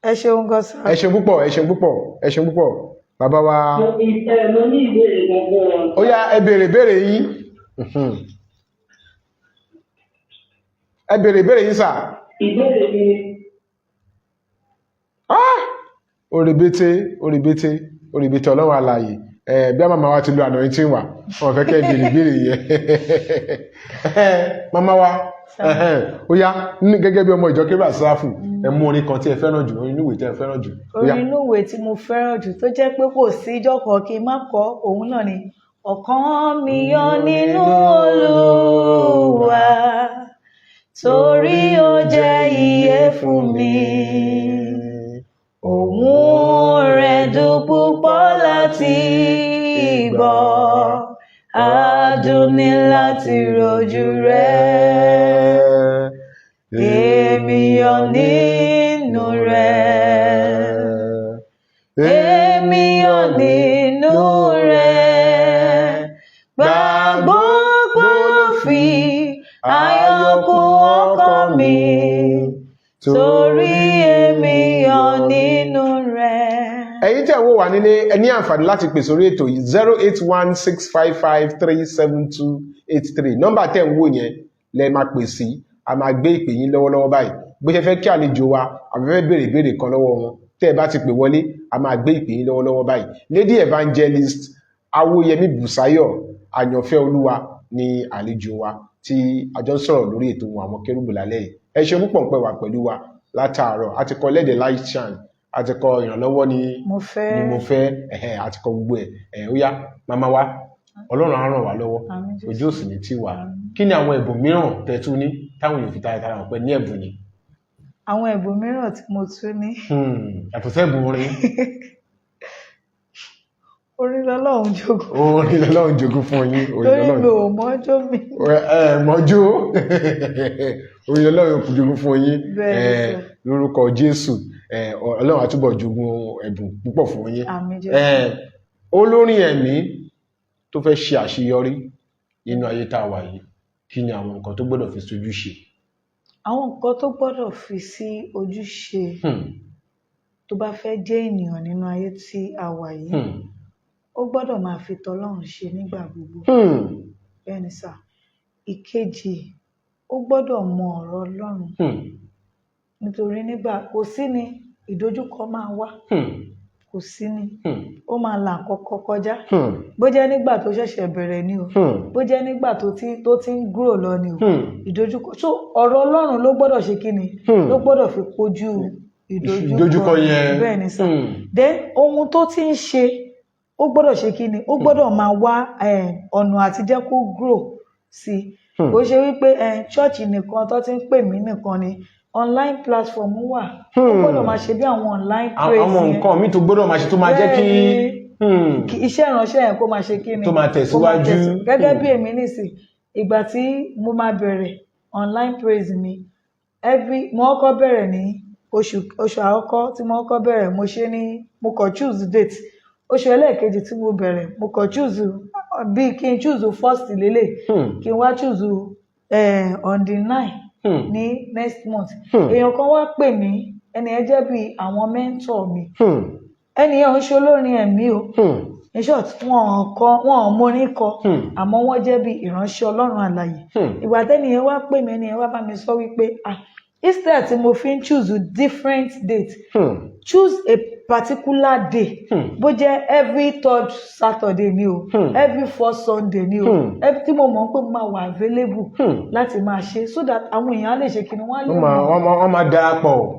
Speaker 2: Ẹ ṣeun gan sà.
Speaker 1: Ẹ ṣeun púpọ̀, ẹ ṣeun púpọ̀, ẹ ṣeun púpọ̀. Bàbá wa.
Speaker 3: Mo ní ìbéèrè gbogbo.
Speaker 1: Ó yá ẹ béèrè yín. Ẹ béèrè yín sà.
Speaker 3: Ìbéèrè mi.
Speaker 1: Oríbété Ọlọ́run alààyè. Bí a màmá wa ti lo anointing wa, wọ́n fẹ́ kẹ́ béèrè yẹn. Màmá wa, ó yá gẹ́gẹ́ bí ọmọ ìjọ Kérúbù àti Séráfù, ẹ mú orin kan tí ẹ fẹ́ràn jù, orin inú ìwé tí ẹ fẹ́ràn jù.
Speaker 2: Orin inú ìwé tí mo fẹ́ràn jù tó jẹ́ pé kò sí ìjọ́ kan kí n má kọ òun náà ni ọkàn mi yọ̀ nínú Olúwa torí ó jẹ́ ìyè fún mi. Òun rẹ̀ dùn púpọ̀ láti gbọ́, adùn ní láti rojú rẹ̀. Èmi yọ̀ nínú rẹ̀, èmi yọ̀ nínú rẹ̀. Gbà gbogbo fi ayọ̀ kún ọkàn mi, torí èmi yọ̀ nínú rẹ̀.
Speaker 1: ẹ̀yin tẹ́ wò wá nílé ẹ ní àǹfààní láti pè sórí ètò yìí 08165537283 nọ́mbà tẹ́ ń wò yẹn lẹ máa pè sí a máa gbé ìpè yín lọ́wọ́lọ́wọ́ báyìí bó ṣe fẹ́ kí àlejò wa àbẹ́fẹ́ béèrè ìbéèrè kan lọ́wọ́ wọn tẹ́ ẹ bá ti pè wọlé a máa gbé ìpè yín lọ́wọ́lọ́wọ́ báyìí Lady Evangelist Awóyẹmí Bùsáyọ̀ Àyànfẹ́ Olúwa ni àlejò wa tí a jọ ń sọ̀rọ̀ lórí ètò àwọn kérúbù lálẹ́ yìí ẹ ṣe púpọ̀ pẹ́ wà pẹ̀lú wa látàárọ̀ àti kọ Let the Light Shine àti kọ ìrànlọ́wọ́ ni mo fẹ́ àti kọ gbogbo ẹ̀ ó yá màmá wa Ọlọ́run á ràn wá lọ́wọ́ ojú òsì ní tí wà kí ni àwọn ẹ̀bùn mìíràn tẹ́ tún ní táwọn èèyàn fi tara wọn pẹ́ ní ẹ̀bùn ni.
Speaker 2: àwọn ẹ̀bùn mìíràn tí mo tún ní.
Speaker 1: yàtọ̀ sẹ́bùn orin.
Speaker 2: Orin lọ́lọ́run jogún.
Speaker 1: Orin lọ́lọ́run jogún fún yín.
Speaker 2: Torí mi ò mọ́jó mi.
Speaker 1: Mọ́jó. Orin lọ́lọ́run jogún fún yín. Lórúkọ Jésù. Ọlọ́run á túbọ̀ jogún ẹ̀bùn púpọ̀ fún yín.
Speaker 2: Àmín Jésù.
Speaker 1: Olórin ẹ̀mí tó fẹ́ ṣe àṣeyọrí nínú ayé tá a wà yìí, kí ni àwọn nǹkan tó gbọ́dọ̀ fi sojú ṣe?
Speaker 2: Àwọn nǹkan tó gbọ́dọ̀ fi sí ojúṣe tó bá fẹ́ jẹ́ ènìyàn nínú ayé tí a wà yìí. Ó gbọ́dọ̀ máa fi tọlọ́run ṣe nígbà gbogbo. Bẹ́ẹ̀ ni sà. Ìkejì, ó gbọ́dọ̀ mọ ọ̀rọ̀ Ọlọ́run. Nítorí nígbà kò sí ni ìdojúkọ máa wá. Kò sí ni. Ó máa là kọ́kọ́ kọjá. Bó jẹ́ nígbà tó ṣẹ̀ṣẹ̀ bẹ̀rẹ̀ ni o. Bó jẹ́ nígbà tó ti ń grow lọ ni o. Ìdojúkọ. So ọ̀rọ̀ Ọlọ́run ló gbọ́dọ̀ ṣe kí ni? Ló gbọ́dọ̀ fi kojú ìdojúkọ yẹn. Bẹ́ẹ̀ ni sà. Then ohun tó ti ń ṣe ó gbọ́dọ̀ ṣe kí ni ó gbọ́dọ̀ máa wá ọ̀nà àti jẹ́ kó grow sí i kò ṣe wípé ṣọ́ọ̀ṣì nìkan tó ti ń pè mí nìkan ni online platform wà ó gbọ́dọ̀ máa ṣe bí àwọn online praise
Speaker 1: àwọn nǹkan mi tó gbọ́dọ̀ máa ṣe tó máa jẹ́ kí
Speaker 2: iṣẹ́ ìránṣẹ́ yẹn kó máa ṣe kí ni
Speaker 1: tó máa tẹ̀síwájú
Speaker 2: gẹ́gẹ́ bí èmi nìsín ìgbà tí mo máa bẹ̀rẹ̀ online praise mi mo kọ́kọ́ bẹ̀rẹ̀ ní oṣù àkọ́kọ́ tí mo kọ́kọ́ bẹ̀rẹ̀ mo kọ choose date oṣù ẹlẹ́ẹ̀kejì tí mo bẹ̀rẹ̀ mo kàn choose bí kí n choose first lélẹ̀ kí n wá choose on the 9 ní next month èèyàn kan wá pè mí ẹni ẹ jẹ́ bí àwọn mentor mi ẹni ẹ ń ṣe olórin ẹ̀mí o in short wọn mórin kọ àmọ́ wọ́n jẹ́ bí ìránṣẹ́ Ọlọ́run àlàyé ìgbà tẹ́ni ẹ wá pè mí ẹni ẹ wá bá mi sọ wípé instead tí mo fi ń choose different date choose a particular day bó jẹ́ every third Saturday ni o every fourth Sunday ni o every tí mo mọ̀ pé mo máa wà available láti máa ṣe so that àwọn èèyàn á lè ṣe kíni wọ́n á lè mọ̀
Speaker 1: wọ́n máa darapọ̀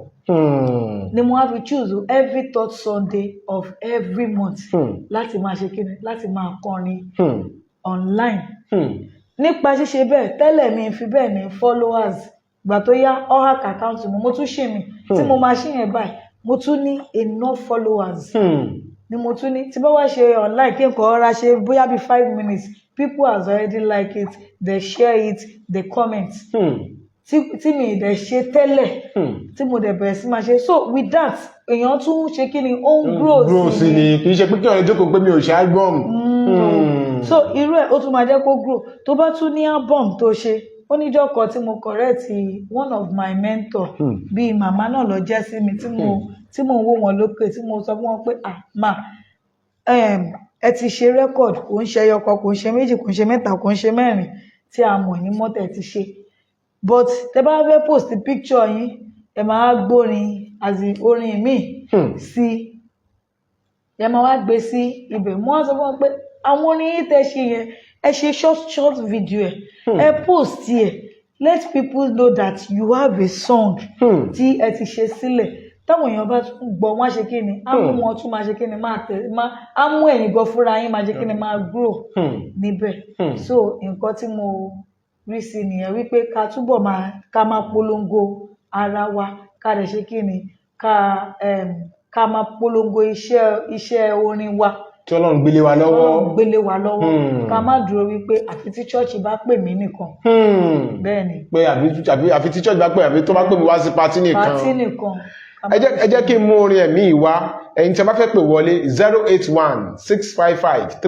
Speaker 2: ni mo á fi choose every third Sunday of every month láti máa ṣe kíni láti máa kọrin online nípa ṣíṣe bẹ́ẹ̀ tẹ́lẹ̀ mi fi bẹ́ẹ̀ ní followers gbà tó yá hack account mo tún ṣe mi tí mo máa ṣe yẹn báyìí mo tún ní enough followers ni mo tún ní tí bá wá ṣe online kí n kọ́ ọ́ra ṣe bóyá bí 5 minutes people has already like it they share it they comment tí mi dẹ̀ ṣe tẹ́lẹ̀ tí mo dẹ̀ bẹ̀rẹ̀ sí máa ṣe so with that èèyàn tún ṣe kí ni ó ń grow sí
Speaker 1: ni kì í ṣe pé kí ọ̀rẹ́ jókòó pé mi ò ṣe album
Speaker 2: so irú ẹ̀ ó tún máa jẹ́ kó grow tó bá tún ní album tó ṣe ó níjọ́ kan tí mo correct one of my mentor bíi màmá náà lọ jẹ́ sí mi tí mo ń wò wọ́n lókè tí mo sọ fún wọn pé ma ẹ ti ṣe record kò ń ṣe ẹyọkọ kò ń ṣe méjì kò ń ṣe mẹ́ta kò ń ṣe mẹ́rin tí a mọ̀ yín mọ́tẹ̀ ti ṣe but tẹ bá fẹ́ post picture yín ẹ máa gbórin orin mi sí ẹ máa wá gbé sí ibẹ̀ mo wá sọ fún wọn pé àwọn orin yín tẹ ṣe yẹn ẹ ṣe short video ẹ post ẹ let people know that you have a song tí ẹ ti ṣe sílẹ̀ táwọn èèyàn bá gbọ́ wọn ṣe kí ni á mú wọn tún máa ṣe kí ni á mú ẹ̀yin gan fúnra yín máa ṣe kí ni máa grow níbẹ̀ so nǹkan tí mo rí sí nìyẹn wípé ká túbọ̀ ká máa polongo ara wa ká dẹ̀ ṣe kí ni ká máa polongo iṣẹ́ orin wa
Speaker 1: tí Ọlọ́run gbélé wa lọ́wọ́
Speaker 2: ká má dúró wípé àfi tí chọ́ọ̀chì bá pè mí nìkan bẹ́ẹ̀ ni
Speaker 1: pé àfi tí chọ́ọ̀chì bá pè àfi tó bá pè mí wá sí pátí nìkan ẹ jẹ́ kí n mú orin ẹ̀mí ìwá ẹ̀yin tí a bá fẹ́ pè wọlé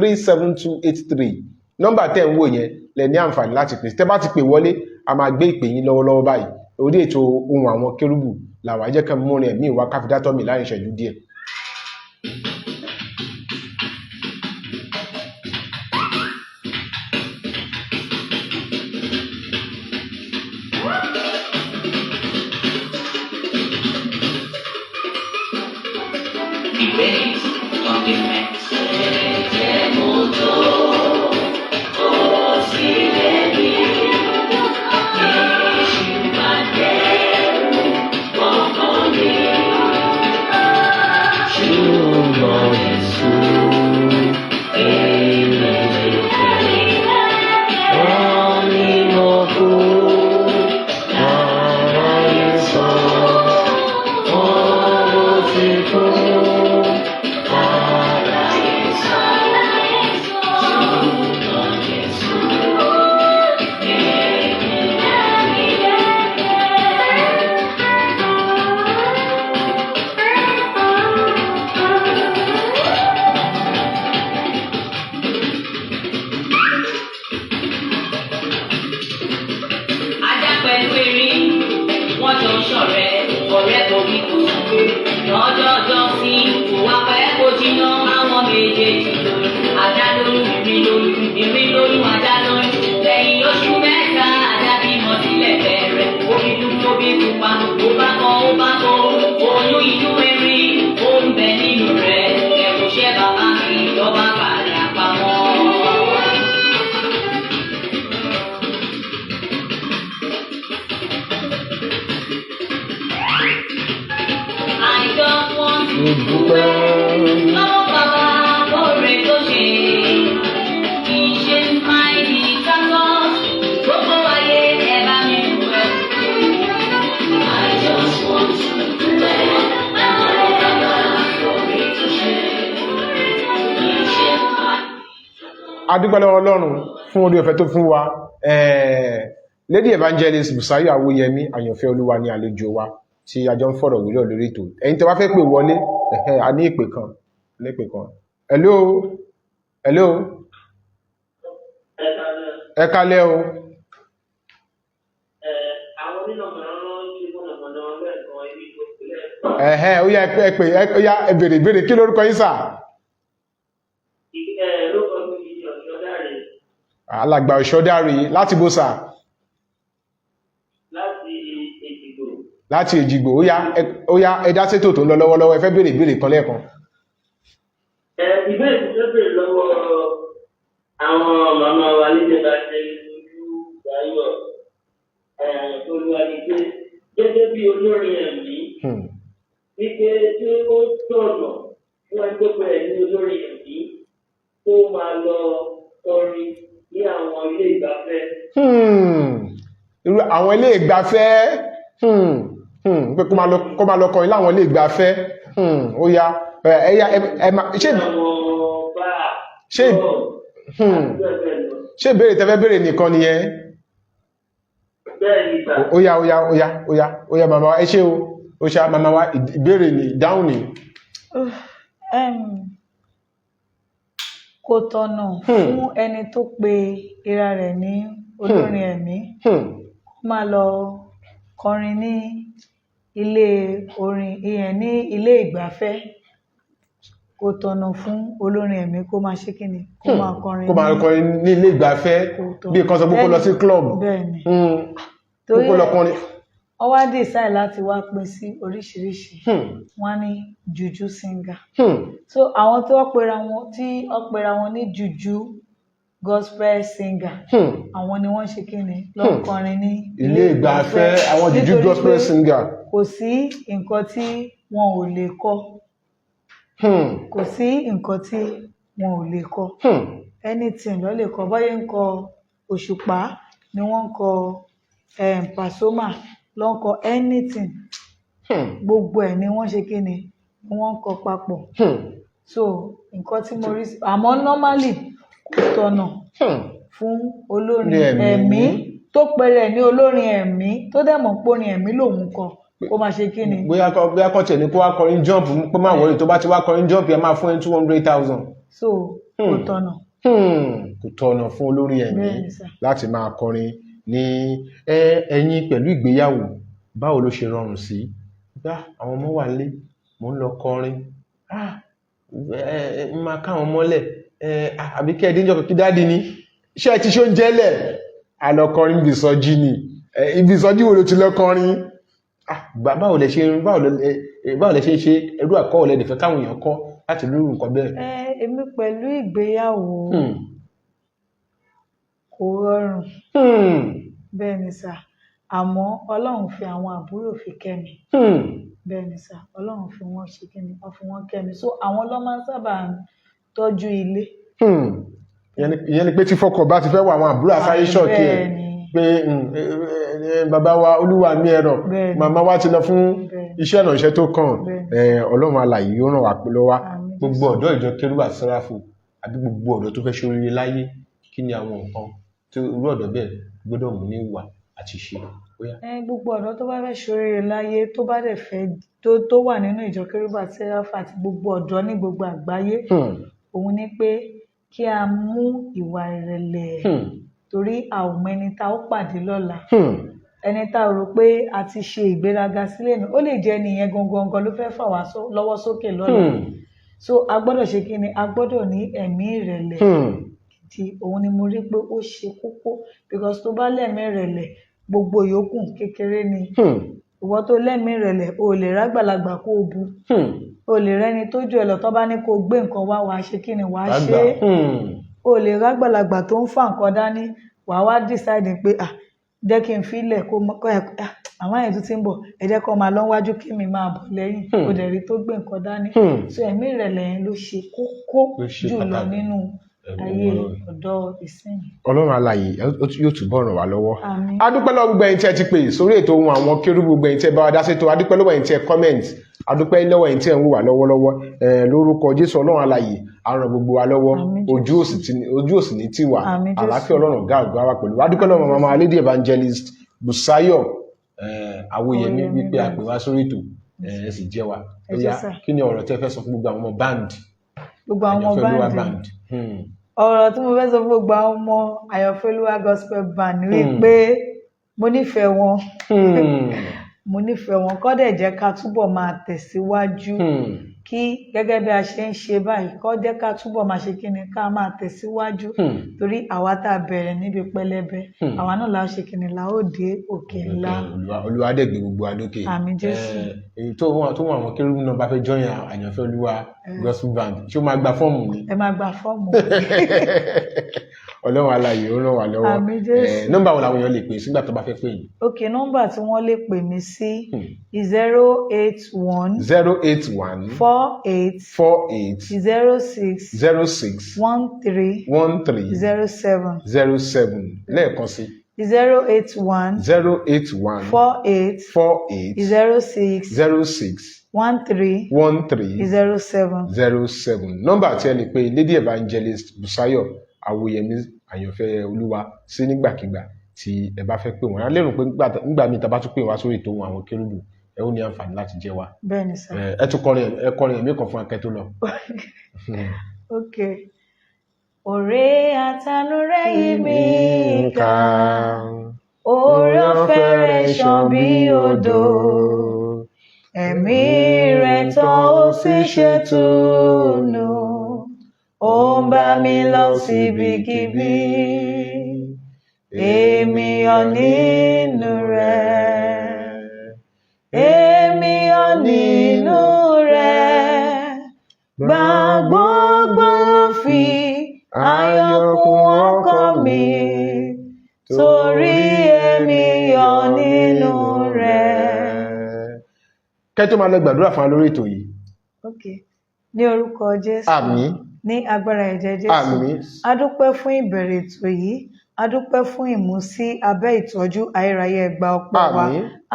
Speaker 1: 081-655-37283 nọ́mbà tẹ́ ń wò yẹn lẹ ní àǹfààní láti pè tẹ́ bá ti pè wọlé a máa gbé ìpè yín lọ́wọ́lọ́wọ́ báyìí orí ètò ohùn àwọn kérúbù làwọn ẹ jẹ́ kí n mú orin ẹ̀mí ìwá káfíńdátọ́ mi láàrin ìṣẹ́jú díẹ̀. adúpẹ́ lọ́wọ́ Ọlọ́run fún orí ọ̀fẹ́ tó fún wa. Lady Evangelist Bùsáyọ̀ Awóyẹmí àyànfẹ́ Olúwa ní àlejò wa tí a jọ ń fọ̀rọ̀ wílọ̀ lórí ètò. Ẹ̀yin tẹ́ wá fẹ́ pè wọlé, a ní ìpè kan. Hello. Ẹ kálẹ́ o.
Speaker 3: Àwọn onínàmọ̀ràn tí mọ̀nàmọ̀nà lẹ́ẹ̀kan ibi tó pẹ̀lẹ́.
Speaker 1: Ó yá ẹ bèrè ìbéèrè, kí lórúkọ yín sà? Alàgbà Ọ̀ṣọ́dárì láti bó sà? Láti Èjìgbò. Ó yá ẹ dá sétò tó ń lọ lọ́wọ́lọ́wọ́, ẹ fẹ́ bèrè ìbéèrè kan lẹ́ẹ̀kan.
Speaker 3: Ìbéèrè tó bèrè lọ́wọ́ àwọn màmá wa níjẹba ṣe ojú Dayọ̀ Olúwa ní pé gẹ́gẹ́ bí olórin ẹ̀mí wípé tí ó tọ̀nà fún ẹgbẹ́ pẹ̀lú ní olórin ẹ̀mí tó máa lọ kọrin ní àwọn ilé ìgbafẹ́.
Speaker 1: Irú àwọn ilé ìgbafẹ́ pé kó máa lọ kọrin láwọn ilé ìgbafẹ́. Ó yá ṣé ìbéèrè tẹ́fẹ́ béèrè nìkan nìyẹn? Ó yá màmá wa, ẹ ṣé o. Ó ṣá màmá wa, ìbéèrè ní ìdáhùn ní.
Speaker 2: Kò tọ̀nà fún ẹni tó pe ira rẹ̀ ní olórin ẹ̀mí kó máa lọ kọrin ní ilé orin ìyẹn ní ilé ìgbafẹ́. Kò tọ̀nà fún olórin ẹ̀mí kó máa ṣe kíni, kó máa kọrin
Speaker 1: ní ilé ìgbafẹ́ bí kan sọ pé kó lọ sí club.
Speaker 2: Bẹ́ẹ̀ni.
Speaker 1: Torí
Speaker 2: wọ́n wá decide láti wá pín sí oríṣiríṣi. Wọ́n ní juju singer. So àwọn tí wọ́n pera wọn ní juju gospel singer, àwọn ni wọ́n ṣe kíni lọ kọrin ní
Speaker 1: ilé ìgbafẹ́. Àwọn juju gospel singer
Speaker 2: kò sí nǹkan tí wọn ò lè kọ. Kò sí nǹkan tí wọn ò lè kọ. Anything ló lè kọ. Bọ́yé ń kọ Òṣùpá ni wọ́n ń kọ Pasuma ló ń kọ anything. Gbogbo ẹ̀ ni wọ́n ṣe kíni ni wọ́n ń kọ papọ̀. So nǹkan tí mo rí àmọ́ normally kò tọ̀nà fún olórin ẹ̀mí tó pẹ̀rẹ̀ ní olórin ẹ̀mí tó dẹ̀ mọ̀ pé orin ẹ̀mí lòun kọ kó máa ṣe kíni.
Speaker 1: Bóyá kọ́ tẹ̀ ní kó wá kọrin jump pé máa wọlé tó bá ti wá kọrin jump yẹn máa fún ẹ 200,000.
Speaker 2: So kò tọ̀nà.
Speaker 1: Kò tọ̀nà fún olórin ẹ̀mí láti máa kọrin ní ẹ̀yin pẹ̀lú ìgbéyàwó. Báwo ló ṣe rọrùn sí? Àwọn ọmọ wà nílé, mò ń lọ kọrin. Máa káwọn mọ́lẹ̀. Àbí kẹ́ ẹ̀dínjọ́ kí dáàdì ní. Iṣẹ́ ti ṣó ń jẹ́lẹ̀. Àlọ́kọrin bí sọjí ni. ibi ìsọjí wo ló ti lọ kọrin? Báwo lẹ ṣe ń ṣe ẹrú àkọ́ ọ̀lẹ́ nìfẹ́ káwọn èèyàn kọ́ láti lórí nǹkan bẹ́ẹ̀?
Speaker 2: Èmi pẹ̀lú ìgbéyàwó kò rọrùn. Bẹ́ẹ̀ ni sà, àmọ́ Ọlọ́run fi àwọn àbúrò fi kẹ́ mi. Bẹ́ẹ̀ ni sà, Ọlọ́run fi wọ́n ṣe kí ni, wọ́n fi wọ́n kẹ́ mi. So àwọn ló máa ń sábà tọ́jú ilé.
Speaker 1: Ìyẹn ni pé tí fọ́kọ bá ti fẹ́ wọ àwọn àbúrò afáyé ṣọ́ọ̀kì ẹ̀ pé bàbá wa olúwa ní ẹ̀rọ, màmá wa ti lọ fún iṣẹ́ ìrànṣẹ́ tó kàn. Ọlọ́run alààyè yóò ràn wá lọ́wọ́. Gbogbo ọ̀dọ́ ìjọ Kérúbù àti Séráfù àbí gbogbo ọ̀dọ́ tó fẹ́ ṣe oríire láyé, kí ni àwọn nǹkan tí irú ọ̀dọ́ bẹ́ẹ̀ gbọ́dọ̀ mú ní ìwà àti ṣe?
Speaker 2: Gbogbo ọ̀dọ́ tó bá fẹ́ ṣe oríire láyé, tó bá dẹ̀ fẹ́ tó wà nínú ìjọ Kérúbù àti Séráfù àti gbogbo ọ̀dọ́ ní gbogbo àgbáyé, òun ni pé kí a mú ìwà ìrẹ̀lẹ̀, torí a ò mọ ẹni tá ó pàdé lọ́la. Ẹni tá rò pé a ti ṣe ìgbéraga sílẹ̀ nù, ó lè jẹ́ ẹnìyẹn gangan ló fẹ́ fà wá lọ́wọ́ sókè lọ́la. So a gbọ́dọ̀ ṣe kí ni, a gbọ́dọ̀ ní ẹ̀mí ìrẹ̀lẹ̀ gidi. Òun ni mo rí pé ó ṣe kókó, because tó bá lẹ́mí ìrẹ̀lẹ̀, gbogbo yòókù kékeré ni. Ìwọ tó lẹ́mí ìrẹ̀lẹ̀, o lè rágbàlagbà kó o bu, o lè rẹ́ni tó jù ẹ lọ tó bá ní kó gbé nǹkan wá, wàá ṣe kí ni, wàá ṣe. O lè rágbàlagbà tó ń fà nǹkan dání, wàá wá decide pé jẹ́ kí n filẹ̀ kó àwọn àyè tó ti ń bọ̀, ẹ jẹ́ kó máa lọ wájú kí mi máa bọ̀ lẹ́yìn. O dẹ̀ rí tó gbé nǹkan dání. So ẹ̀mí ìrẹ̀lẹ̀ yẹn ló ṣe kókó jùlọ nínú ayé ọ̀dọ́ ìsinyìí.
Speaker 1: Ọlọ́run alààyè yóò túbọ̀ ràn wá lọ́wọ́. A dúpẹ́ lọ́wọ́ gbogbo ẹ̀yin tí ẹ ti pè sórí ètò Ohùn Àwọn Kérúbù, gbogbo ẹ̀yin tí ẹ bá wa dá sétò. A dúpẹ́ lọ́wọ́ ẹ̀yin tí ẹ comment, a dúpẹ́ lọ́wọ́ ẹ̀yin tí ẹ ń wò wá lọ́wọ́lọ́wọ́. Lórúkọ Jésù Ọlọ́run alààyè á ràn gbogbo wa lọ́wọ́, ojú òsì ní tiwa, àlàáfíà Ọlọ́run ọ̀gá àgbà wa pẹ̀lú. A dúpẹ́ lọ́wọ́ màmá Lady Evangelist Bùsáyọ̀ Awóyẹmí wípé a pè wá sórí ètò, ẹ sì jẹ́ wa. Kí ni ọ̀rọ̀ tí ẹ fẹ́ sọ fún gbogbo àwọn ọmọ band?
Speaker 2: Gbogbo àwọn ọmọ band. Ọ̀rọ̀ tí mo fẹ́ sọ fún gbogbo àwọn ọmọ Àyànfẹ́olúwa Gospel Band ni wípé mo nífẹ̀ẹ́ wọn. Mo nífẹ̀ẹ́ wọn, kó dẹ̀ jẹ́ ká túbọ̀ máa tẹ̀síwájú, kí gẹ́gẹ́ bí a ṣe ń ṣe báyìí, kó jẹ́ ká túbọ̀ máa ṣe kíni, ká máa tẹ̀síwájú, torí àwa tá a bẹ̀rẹ̀ níbi pẹlẹbẹ, àwa náà la ṣe kíni, la ó dé òkè ńlá.
Speaker 1: Olúwa dẹ̀ gbé gbogbo adókè.
Speaker 2: Àmín Jésù.
Speaker 1: Èyí tó wọn àwọn Kérúbù náà bá fẹ́ join Àyànfẹ́olúwa Gospel Band, ṣé ó máa gba fọ́ọ̀mù ni?
Speaker 2: Ẹ máa gba fọ́ọ̀mù.
Speaker 1: Ọlọ́run alààyè ó ràn wá lọ́wọ́.
Speaker 2: Àmín Jésù.
Speaker 1: Nọ́mbà wo làwọn èèyàn lè pè sígbà tó bá fẹ́ pè yín?
Speaker 2: Okay, nọ́mbà tí wọ́n lè pè mí sí 081
Speaker 1: 081
Speaker 2: 48
Speaker 1: 06
Speaker 2: 13 07
Speaker 1: 07 lẹ́ẹ̀kan sí
Speaker 2: 081
Speaker 1: 48 06
Speaker 2: 13
Speaker 1: 07. Nọ́mbà tí ẹ lè pè Lady Evangelist Bùsáyọ̀ Awóyẹmí Àyànfẹ́olúwa sí nígbàkigbà tí ẹ bá fẹ́ pè wọ́n. A lérò pé nígbà míì tá bá tún pè wá sórí ètò Ohùn Àwọn Kérúbù, ẹ ó ní àǹfààní láti jẹ́ wa.
Speaker 2: Bẹ́ẹ̀ni sà.
Speaker 1: Ẹ tún kọrin ẹ̀mí kan fún akẹ́ tó lọ.
Speaker 2: Okay. Oore àtàánú rẹ̀ yí mi ká, oore ọ̀fẹ́ rẹ̀ ṣàn bí odò, ẹ̀mí rẹ̀ tọ́ ó sì ṣètùnú, ó ń bá mi lọ síbikíbi, èmi yọ̀ nínú rẹ̀, èmi yọ̀ nínú rẹ̀, gbà gbogbo fi ayọ̀ kún ọkàn mi, torí èmi yọ̀ nínú rẹ̀.
Speaker 1: Kẹ́ tó máa lọ gbàdúrà fún wa lórí ètò yìí.
Speaker 2: Okay. Ní orúkọ Jésù.
Speaker 1: Àmín.
Speaker 2: Ní agbára ẹ̀jẹ̀ Jésù.
Speaker 1: Àmín.
Speaker 2: A dúpẹ́ fún ìbẹ̀rẹ̀ ètò yìí. A dúpẹ́ fún ìmúsí abẹ́ ìtọ́jú ayérayé ẹ gba ọpẹ́ wa.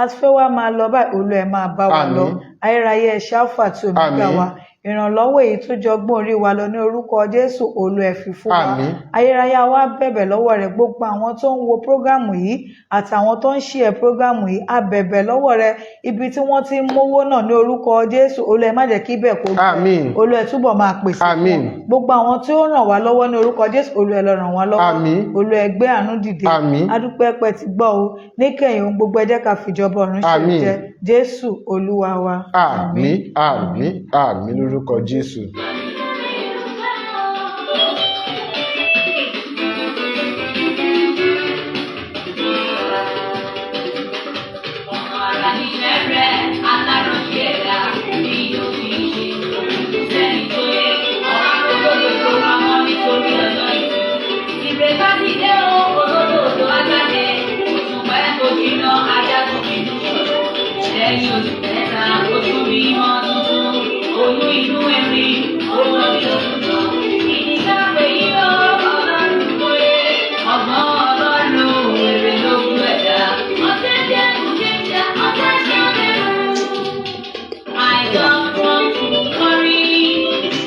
Speaker 2: A ti fẹ́ wá máa lọ báyìí, Olúwa ẹ máa bá wa lọ. Ayérayé ẹ ṣáfà tí Omega wa. Ìrànlọ́wọ́ èyí tó jọgbọ́n orí wa lọ ní orúkọ Jésù, Olúwa ẹ fi fún wa. Ayérayé wa bẹ̀bẹ̀ lọ́wọ́ rẹ, gbogbo àwọn tó ń wo prógámù yìí àtàwọn tó ń share prógámù yìí, a bẹ̀bẹ̀ lọ́wọ́ rẹ, ibi tí wọ́n ti ń mówó náà ní orúkọ Jésù, Olúwa ẹ má jẹ́ kí bẹ́ẹ̀ kó gbẹ. Olúwa ẹ túbọ̀ máa pèsè fún gbogbo àwọn tí ó ràn wá lọ́wọ́ ní orúkọ Jésù, Olúwa ẹ lọ ràn wá lọ́wọ́. Olúwa ẹ gbé àánú dìde. A dúpẹ́ pé ti gbọ́ o, níkẹyìn ohun gbogbo ẹ jẹ́ ká fìjọba ọ̀run ṣe jẹ Jésù Olúwa wa.
Speaker 1: Àmín, àmín, àmín lórúkọ Jésù.
Speaker 4: lọ ajá tó fi dùn sọ̀rọ̀ lẹ́yìn oṣù mẹ́ta oṣù bímọ tuntun oyún inú ẹ̀rín ó lọ bí oṣù lọ ìdíjà pé yíyọ ọlọ́run kórè ọgbọ́n ọlọ́run èrè lógún ẹ̀dá ọ̀sẹ̀ jẹ́ kùjẹ́jà ọ̀sẹ̀ ṣọ́lẹ̀rù àìsàn kan kọrí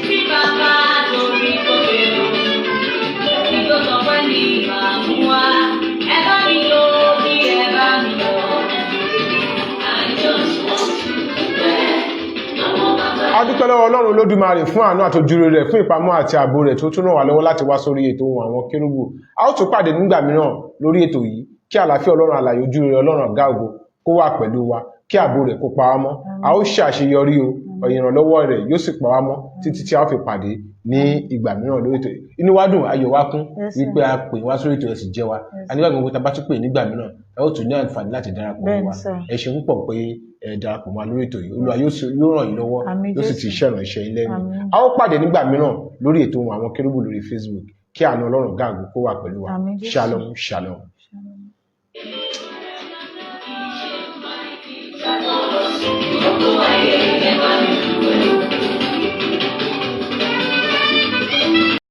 Speaker 4: bí bàbá torí tó bẹ̀rù ìjọ sọ pé ní ìmàmú wa ẹ bá mi lò bí ẹ bá mi lọ.
Speaker 1: A dúpẹ́ lọ́wọ́ Ọlọ́run Olódùmarè fún àánú àtòjúre rẹ̀ fún ìpamọ́ àti ààbò rẹ̀ tó tún ràn wá lọ́wọ́ láti wá sórí ètò Ohùn Àwọn Kérúbù. A ó tún pàdé nígbà mìíràn lórí ètò yìí kí àlàáfíà Ọlọ́run alààyè ojúrere Ọlọ́run ọ̀gá ògo kó wà pẹ̀lú wa kí ààbò rẹ̀ kó pa wá mọ́. A ó ṣe àṣeyọrí o ìrànlọ́wọ́ rẹ̀ yóò sì pa wá mọ́ títí tí a ó fi pàdé ní ìgbà mìíràn lórí ètò yìí. Inú wa dùn ayọ̀ wa kún wípé a pè wá sórí ètò ẹ̀ sì jẹ́ wa. A nígbà gbogbo tá a bá tún pè nígbà mìíràn ẹ ó tún ní àǹfààní láti darapọ̀ mọ́ wa. Ẹ ṣe púpọ̀ pé ẹ darapọ̀ mọ́ lórí ètò yìí. Olúwa yóò ràn yín lọ́wọ́ yóò sì ti iṣẹ́ ìrànṣẹ́ yín lẹ́nu. A ó pàdé nígbà mìíràn lórí ètò Ohùn Àwọn Kérúbù lórí Facebook kí àánú Ọlọ́run gáàgó kó wà pẹ̀lú wa. Shalom, shalom.
Speaker 4: Gbogbo ayé